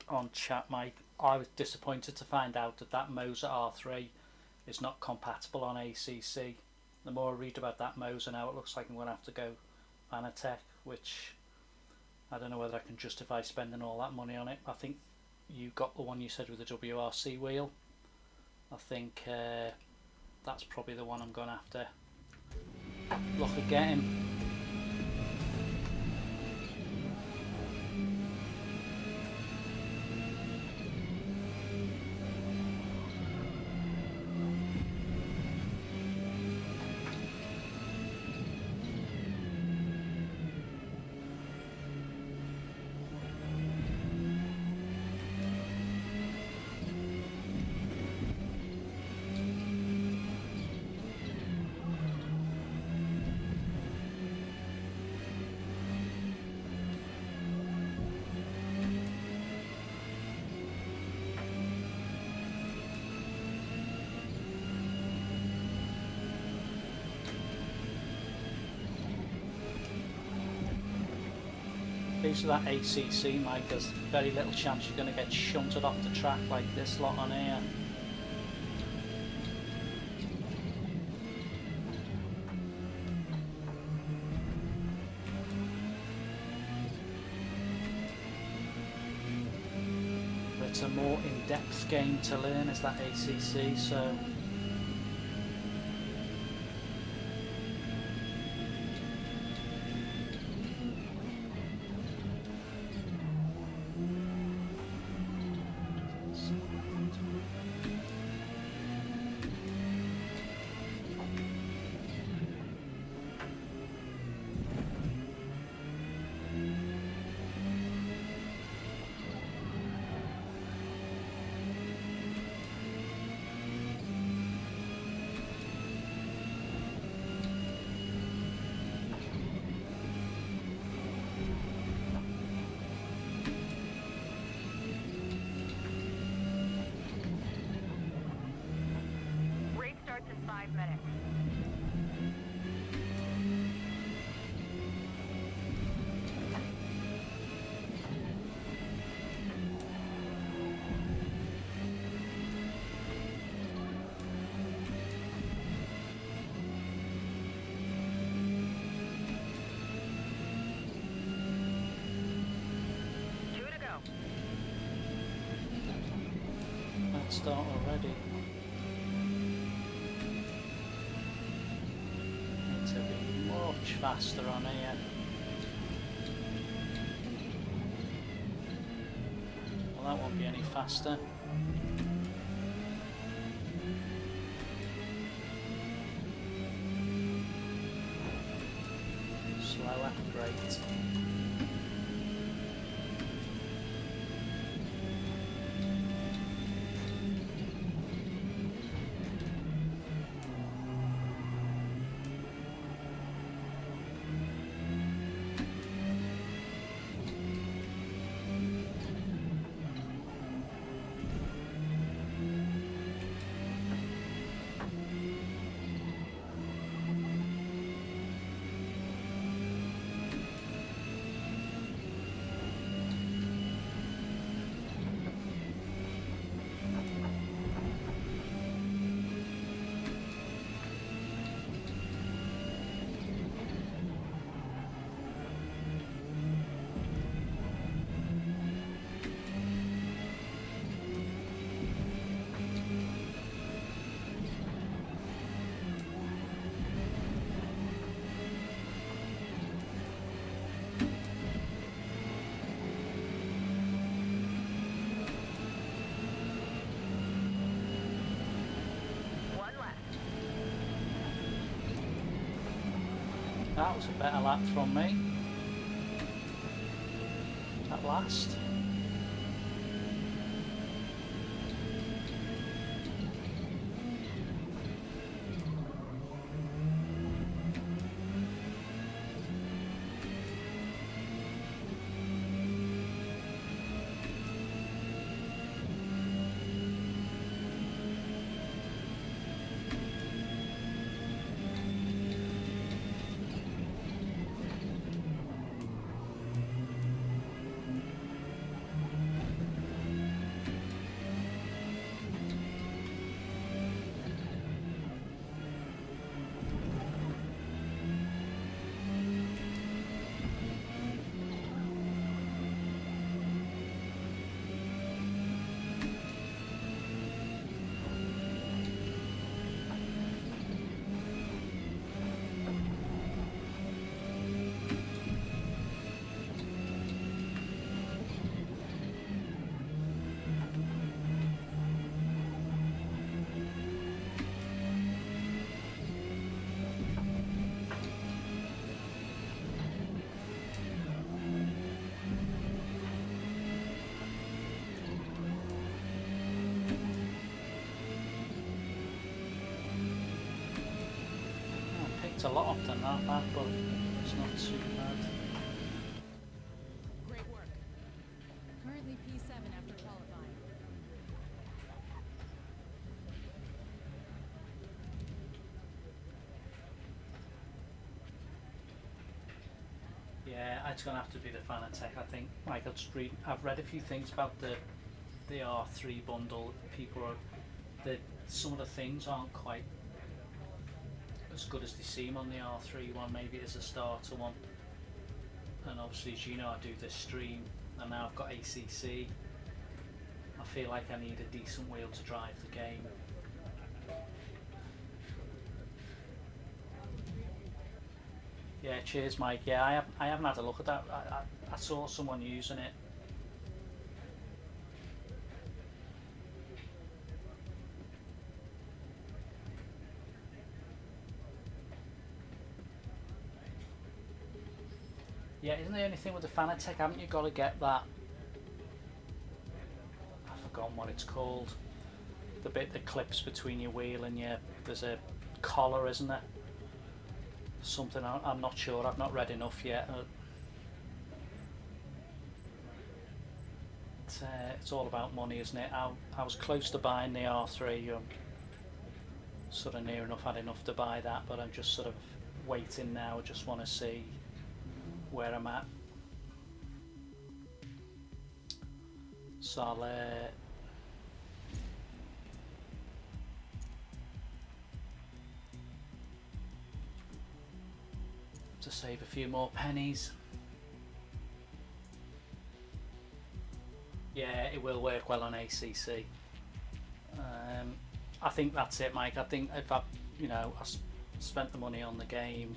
on chat, Mike. I was disappointed to find out that Moser R3 is not compatible on ACC. The more I read about that Moser now, it looks like I'm going to have to go Fanatec, which I don't know whether I can justify spending all that money on it. I think you got the one you said with the WRC wheel. I think that's probably the one I'm going to have to look at getting. Because of that ACC, Mike, there's very little chance you're going to get shunted off the track like this lot on here. It's a more in-depth game to learn, is that ACC, so... Race starts in 5 minutes. Let's start already. Need to be much faster on here. Well, that won't be any faster. Slower, great. That was a better lap from me. At last. It's a lot up than that, but it's not too bad. Great work. Currently P7 after qualifying. Yeah, it's gonna have to be the Fanatec. I think. Like I've read a few things about the R3 bundle. People are that some of the things aren't quite as good as they seem on the R3 one. Maybe it is a starter one. And obviously, as you know, I do this stream, and now I've got ACC. I feel like I need a decent wheel to drive the game. Yeah, cheers, Mike. Yeah, I haven't had a look at that. I saw someone using it. Yeah, isn't the only thing with the Fanatec, haven't you got to get that, I've forgotten what it's called, the bit that clips between your wheel and there's a collar, isn't there? Something, I'm not sure, I've not read enough yet. It's all about money, isn't it? I was close to buying the R3, sort of near enough, had enough to buy that, but I'm just sort of waiting now. I just want to see where I'm at. So I'll to save a few more pennies. Yeah, it will work well on ACC. I think that's it, Mike. I think if I spent the money on the game,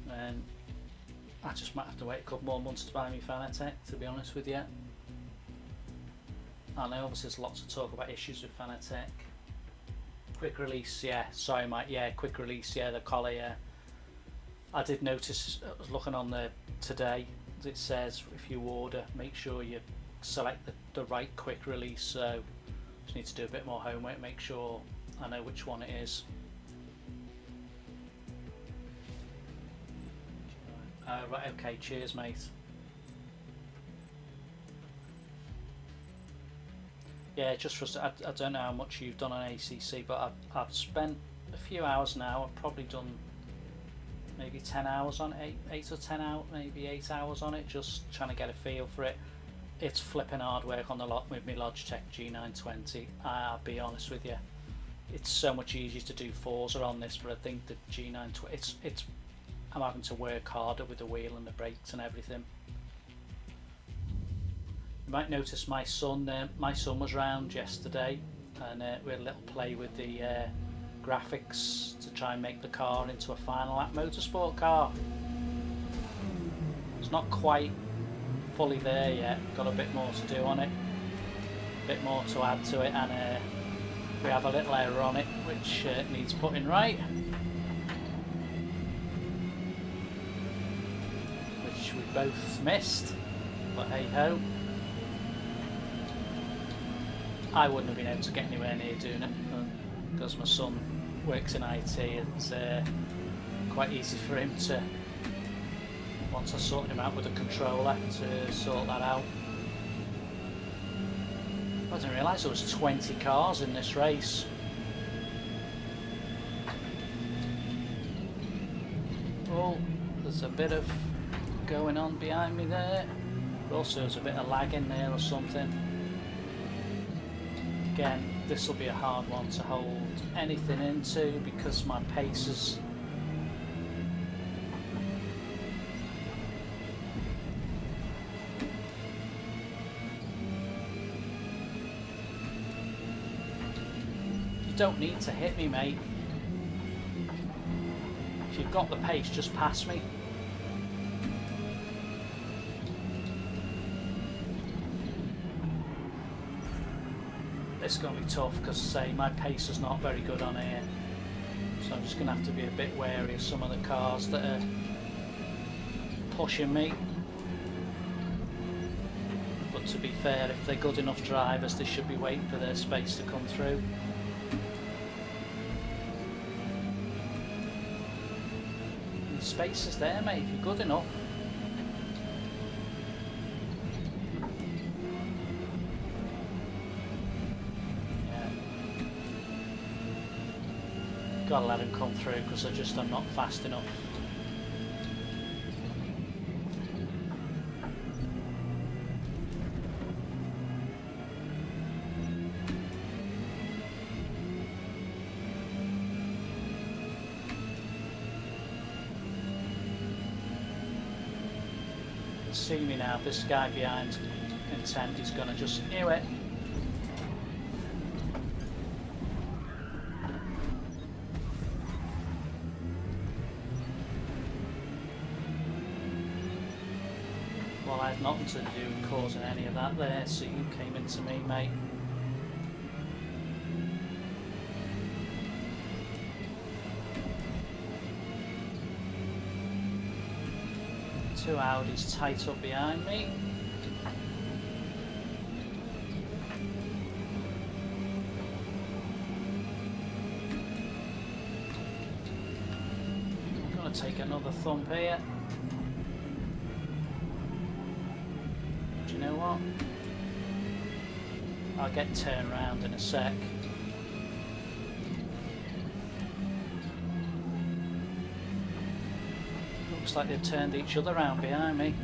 then I just might have to wait a couple more months to buy me Fanatec, to be honest with you. I know obviously there's lots of talk about issues with Fanatec. Quick release, yeah, sorry Mike, yeah, quick release, yeah, the collar, yeah. I did notice, I was looking on the today, it says if you order, make sure you select the right quick release, so just need to do a bit more homework, make sure I know which one it is. Right, okay, cheers mate. Yeah, just for I don't know how much you've done on ACC, but I've spent a few hours now. I've probably done maybe 10 hours on it, 8 or 10 hours, maybe 8 hours on it, just trying to get a feel for it. It's flipping hard work on the lot with my Logitech G920. I'll be honest with you, it's so much easier to do Forza on this, but I think the G920, it's I'm having to work harder with the wheel and the brakes and everything. You might notice my son was round yesterday, and we had a little play with the graphics to try and make the car into a final lap motorsport car. It's not quite fully there yet, got a bit more to do on it, a bit more to add to it, and we have a little error on it which needs putting right, which we both missed, but hey ho. I wouldn't have been able to get anywhere near doing it because my son works in IT. It's quite easy for him to, once I sorted him out with a controller, to sort that out. I didn't realise there was 20 cars in this race. Oh, there's a bit of going on behind me there. But also there's a bit of lag in there or something. Again, this will be a hard one to hold anything into because my pace is you don't need to hit me, mate. If you've got the pace, just pass me. It's going to be tough because, say, my pace is not very good on here, so I'm just going to have to be a bit wary of some of the cars that are pushing me. But to be fair, if they're good enough drivers, they should be waiting for their space to come through. Space is there, mate, if you're good enough. Yeah. Gotta let him come through because I'm not fast enough. See me now, this guy behind's intent, he's gonna just knew it. Well, I had nothing to do with causing any of that there, so you came into me, mate. Two Audis tight up behind me. I'm going to take another thump here. Do you know what? I'll get turned round in a sec. Looks like they've turned each other around behind me.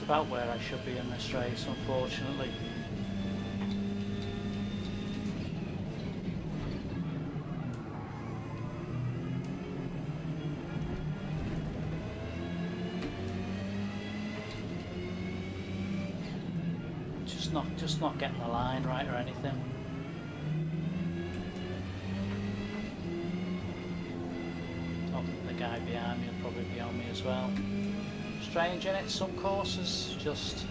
About where I should be in this race, unfortunately. Just not getting the line right or anything. Oh, the guy behind me will probably be on me as well. Strange, in it, some courses just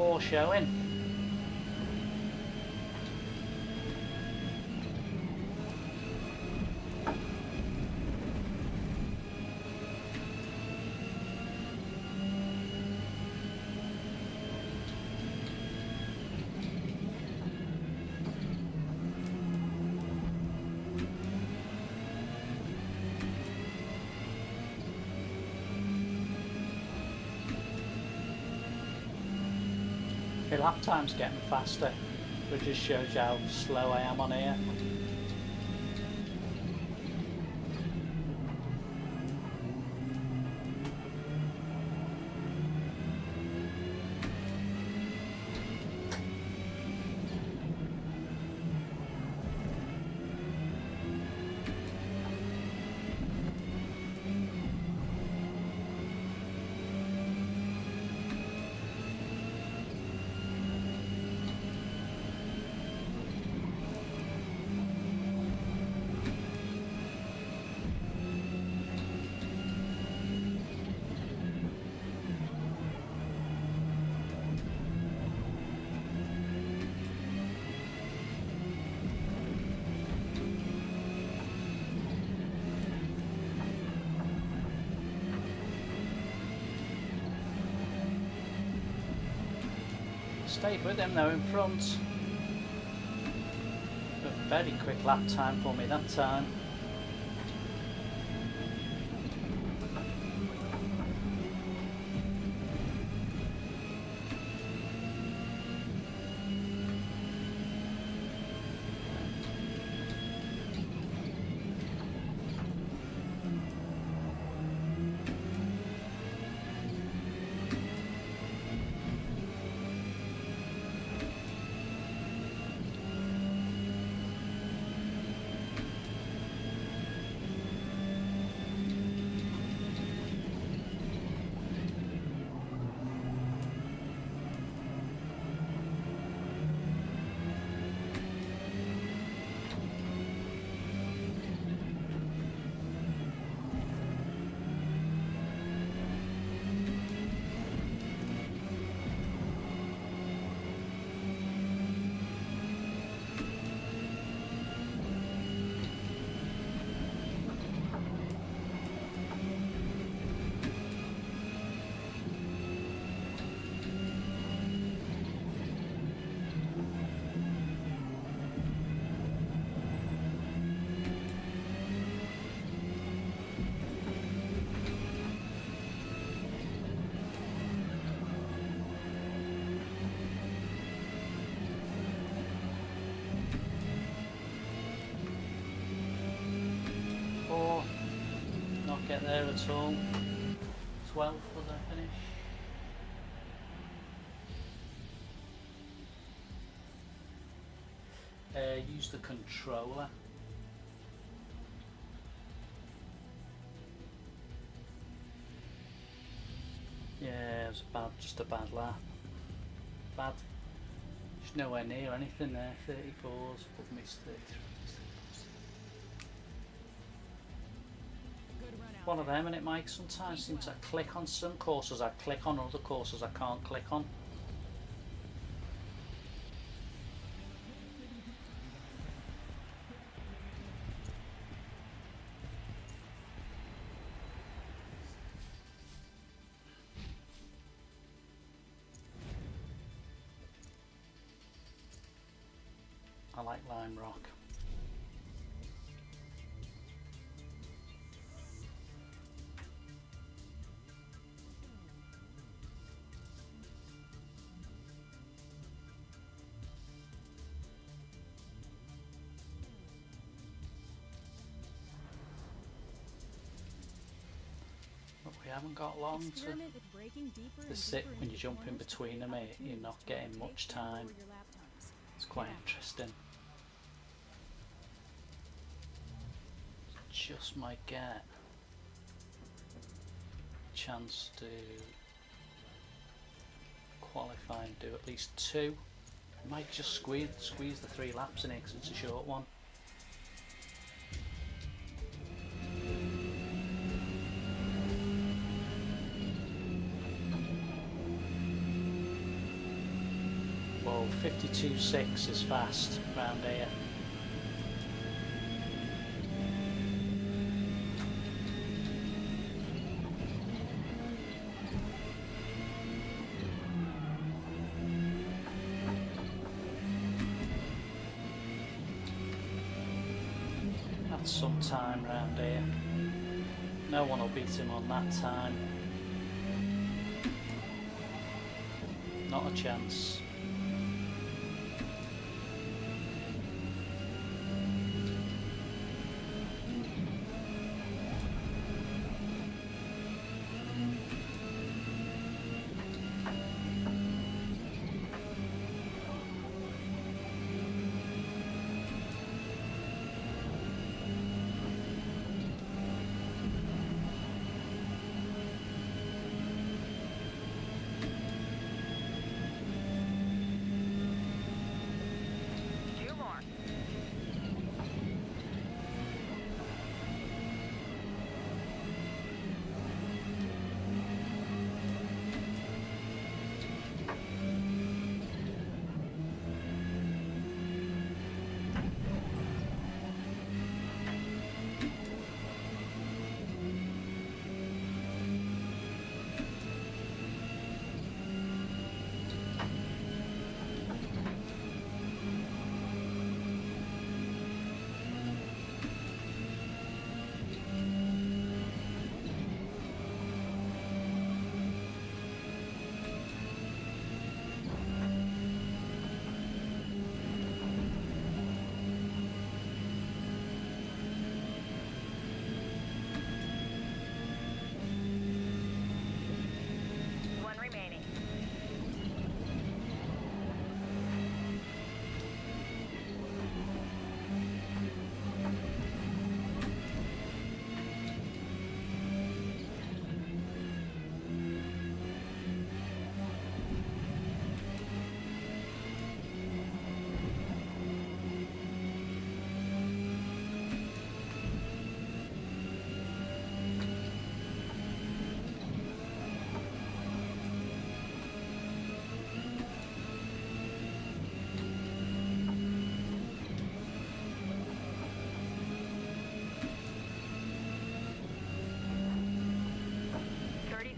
poor showing. My lap time's getting faster, which just shows you how slow I am on here. Stayed with him though in front. A very quick lap time for me that time. get there at all. 12th was I finish. Use the controller. Yeah, it was just a bad lap. Bad. Just nowhere near anything there. 34s, but missed 33s. One of them, and it Mike. Sometimes seems I click on some courses, I click on other courses I can't click on. I like Lime Rock. But we haven't got long to the sit when you jump in between them. You're not getting much time. It's quite interesting. Just might get a chance to qualify and do at least 2. Might just squeeze the 3 laps in it because it's a short one. Well, 52.6 is fast round here. That's some time round here. No one will beat him on that time. Not a chance.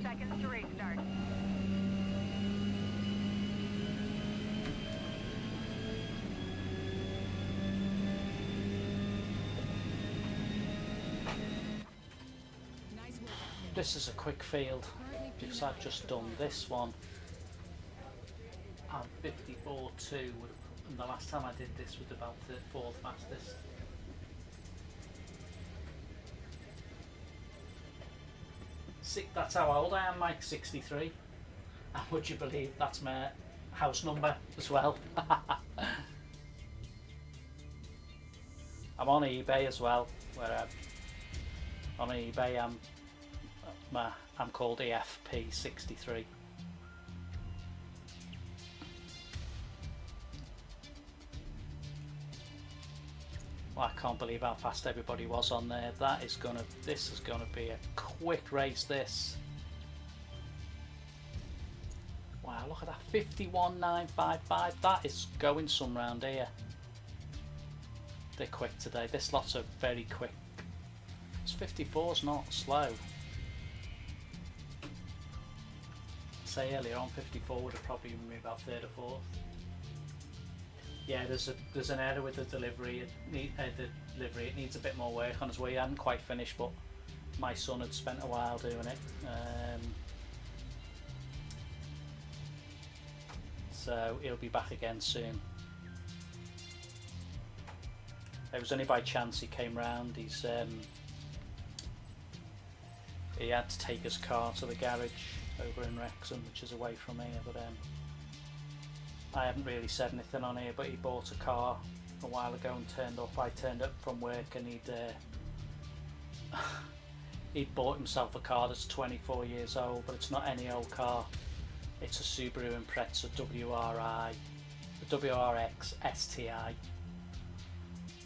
Seconds to race start. This is a quick field because I've just done this one. I'm 54.2 and the last time I did this was about the 4th fastest. That's how old I am, Mike, 63. And would you believe that's my house number as well? I'm on eBay as well, where on eBay I'm called EFP63. Well, I can't believe how fast everybody was on there. This is gonna be a quick race, this. Wow, look at that, 51.955. That is going some round here. They're quick today. This lot's are very quick. This 54's not slow. Say earlier on, 54 would have probably been about third or fourth. Yeah, there's an error with the delivery. It needs a bit more work on its way. He hadn't quite finished, but my son had spent a while doing it. So he'll be back again soon. It was only by chance he came round. He had to take his car to the garage over in Wrexham, which is away from here, but I haven't really said anything on here, but he bought a car a while ago and turned up. I turned up from work and he'd bought himself a car that's 24 years old, but it's not any old car. It's a Subaru Impreza WRX STI.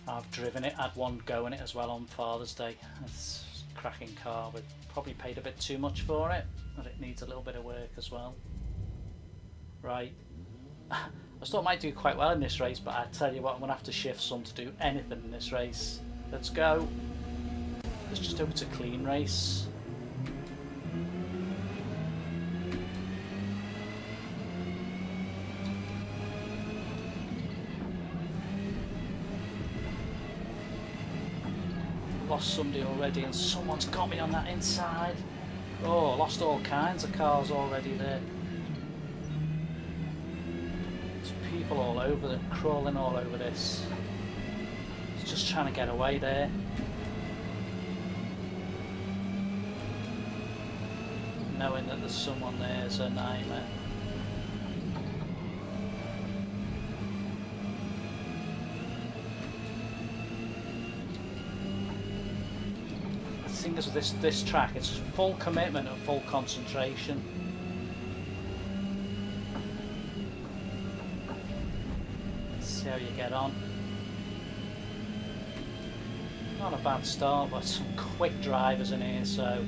I've driven it, had one go in it as well on Father's Day. It's a cracking car, but probably paid a bit too much for it, and it needs a little bit of work as well. Right. I thought I might do quite well in this race, but I tell you what, I'm going to have to shift some to do anything in this race. Let's go. Let's just hope it's a clean race. Lost somebody already, and someone's got me on that inside. Oh, lost all kinds of cars already there. People all over them, crawling all over this. He's just trying to get away there. Knowing that there's someone there is a nightmare. The thing is with this track, it's full commitment and full concentration. See how you get on. Not a bad start, but some quick drivers in here, so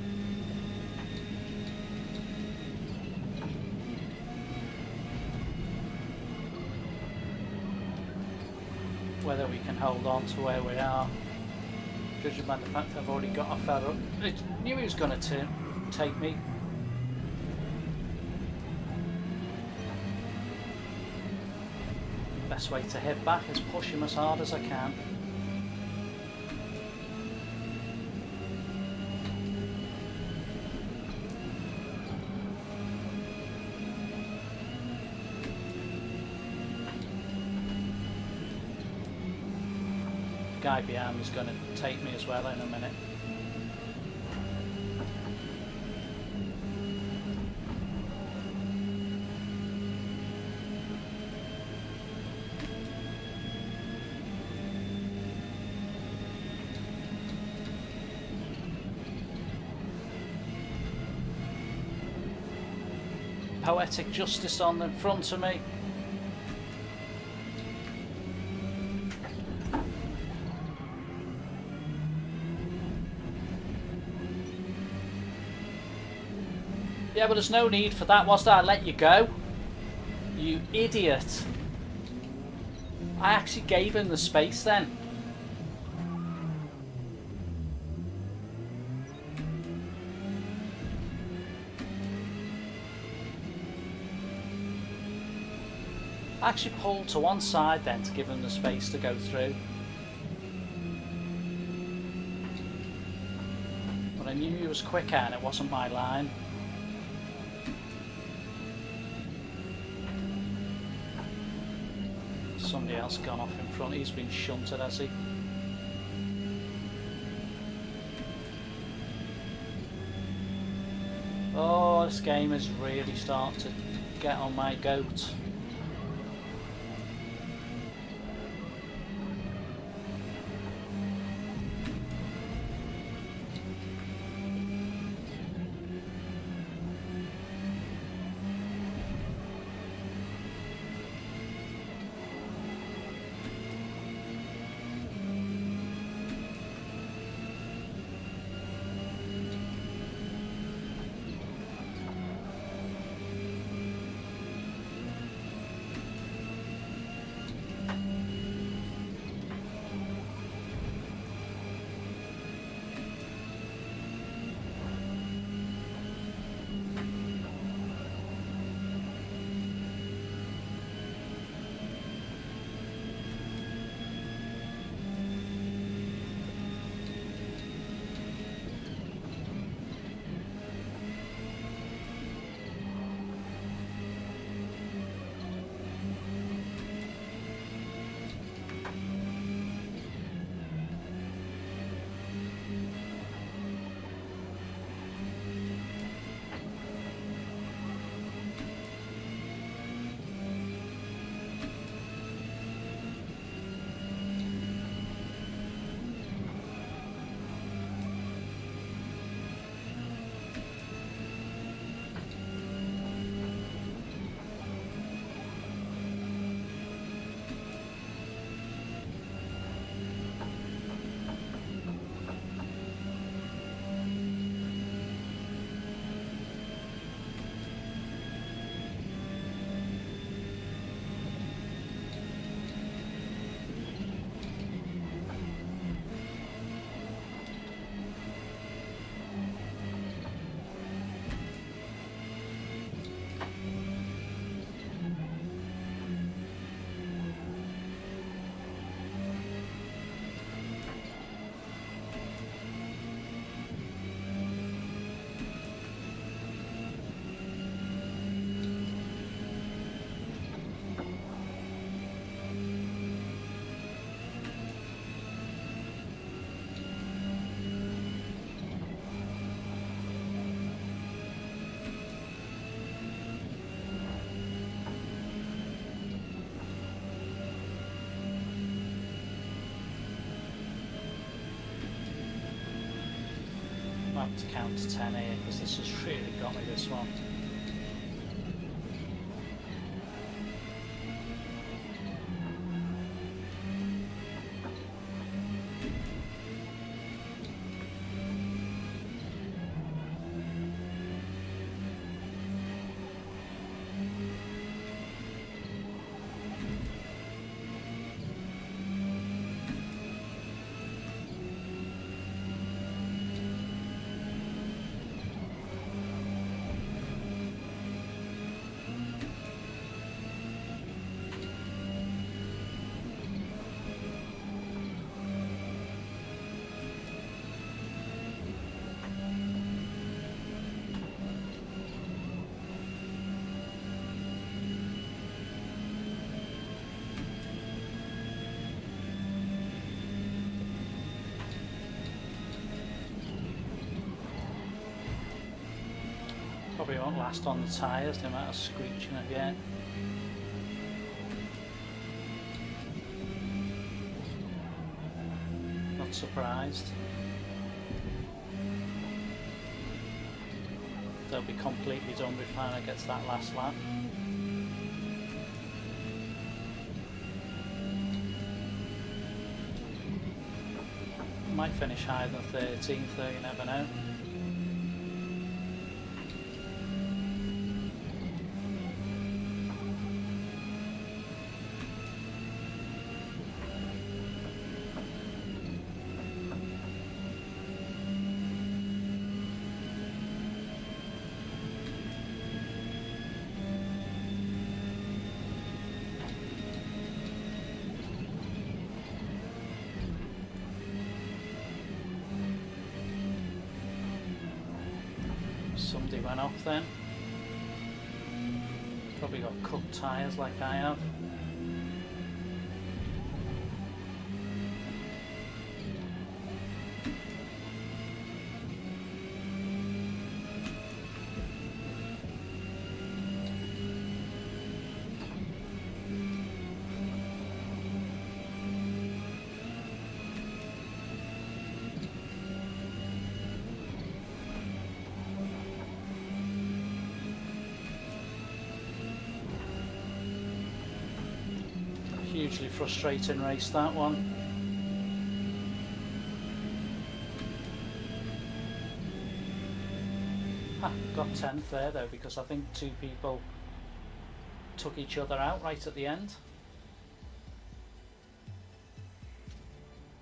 whether we can hold on to where we are, judging by the fact I've already got a fella. I knew he was going to take me. Best way to head back is push him as hard as I can. The guy behind me is going to take me as well in a minute. Poetic Justice on the front of me. Yeah, but there's no need for that, was there? I let you go. You idiot. I actually gave him the space then. I actually pulled to one side then to give him the space to go through. But I knew he was quicker and it wasn't my line. Somebody else gone off in front. He's been shunted, has he? this game is really starting to get on my goat. I have to count to 10 here because this has really got me, this one. Probably won't last on the tyres, the amount of screeching I get. Not surprised. They'll be completely done before I get to that last lap. Might finish higher than 13th though, you never know. Somebody went off then. Probably got cooked tyres like I have. hugely frustrating race, that one. Got 10th there though, because I think 2 people took each other out right at the end.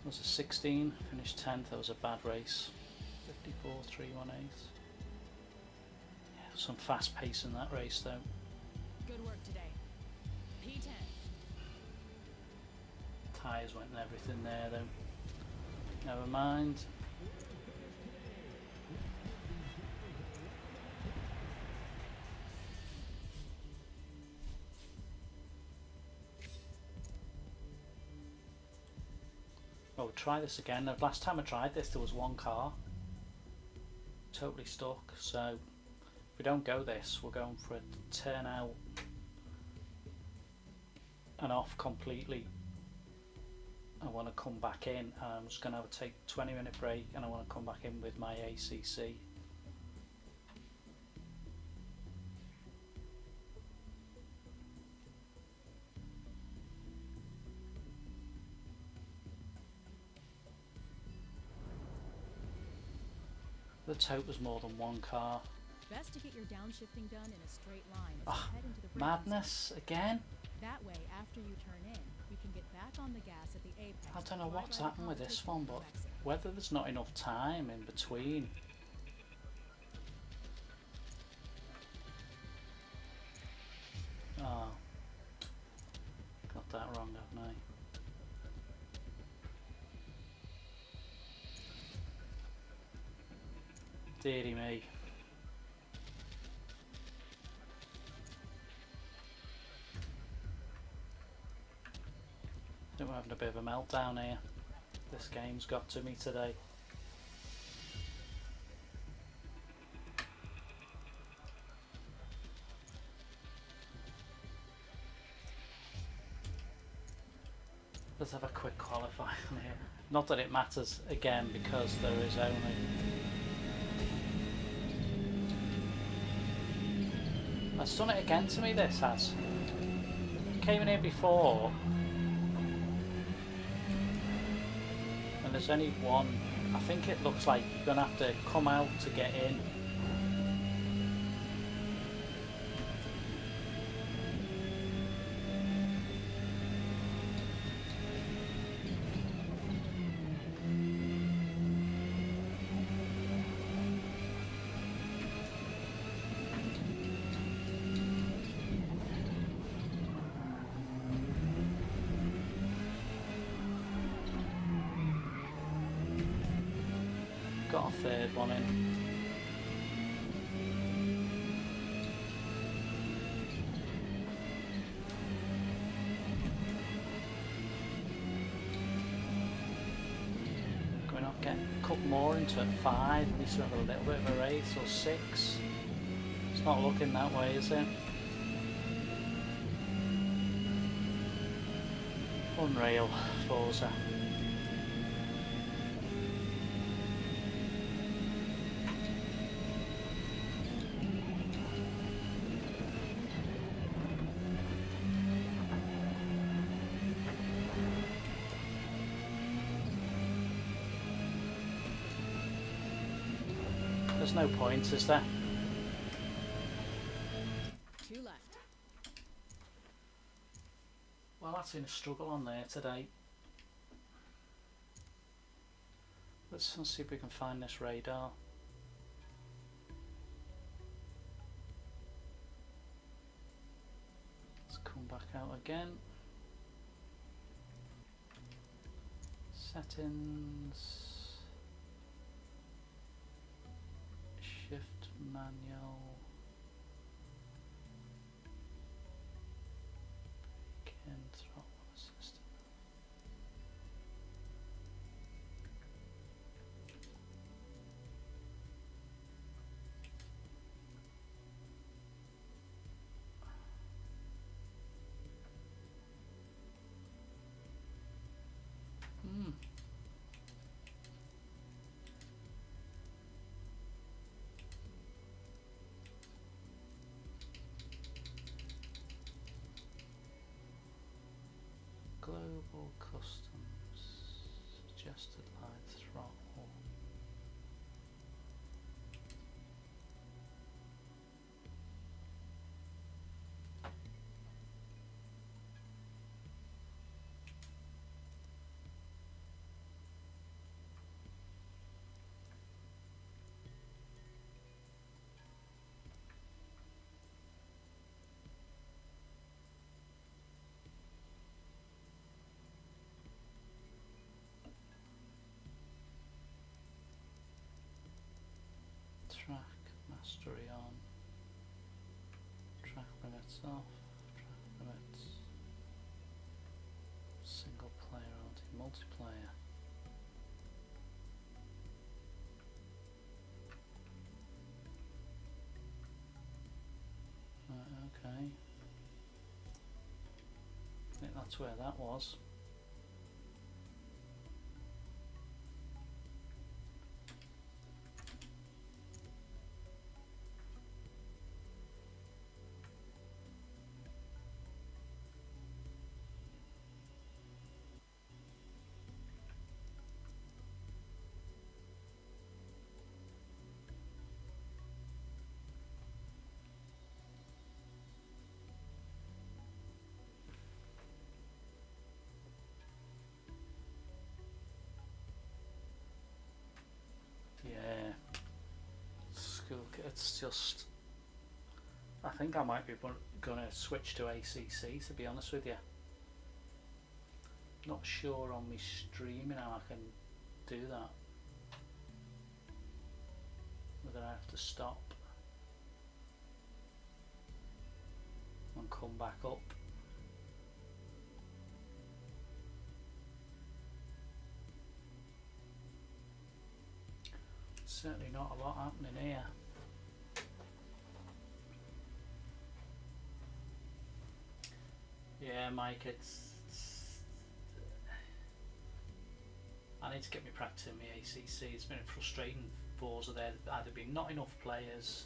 It was a 16, finished 10th. That was a bad race. 54.318. Yeah, some fast pace in that race though. Good work today. P10. Tyres went and everything there though. Never mind. Well, we'll try this again. The last time I tried this there was one car totally stuck, so if we don't go this, we're going for a turn out and off completely. I want to come back in, and I'm just going to have a 20-minute break, and I want to come back in with my ACC. Let's hope there's more than one car. Best to get your downshifting done in a straight line as Oh, you head into the braking madness again? That way, after you turn in, you can get back on the gas at the apex. I don't know right what's by the happened with this one, competition but exit. whether there's not enough time in between. Oh, got that wrong, haven't I? Deary me. I think we're having a bit of a meltdown here. This game's got to me today. Let's have a quick qualifying here. Not that it matters again, because there is only... It's done it again to me, this has. Came in here before, and there's only one. I think it looks like you're going to have to come out to get in. Got a third one in. Can we not get a couple more into 5? At least we have a little bit of a race, or 6. It's not looking that way, is it? Unreal, Forza. There's no point, is there? 2 left. Well, that's been a struggle on there today. Let's see if we can find this radar. Let's come back out again. Settings. Shift manual. Brake throttle assistant. Crested Line Throttle. Track mastery on, track limits off, track limits, single player only, multiplayer. Right, okay. I think that's where that was. Yeah, school it's just, I think I might be gonna switch to ACC, to be honest with you. Not sure on my streaming how I can do that, whether I have to stop and come back up. Certainly not a lot happening here. Yeah, Mike, it's I need to get me practice in my ACC. It's been frustrating. Forza, there either been not enough players,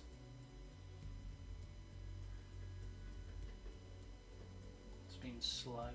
it's been slow.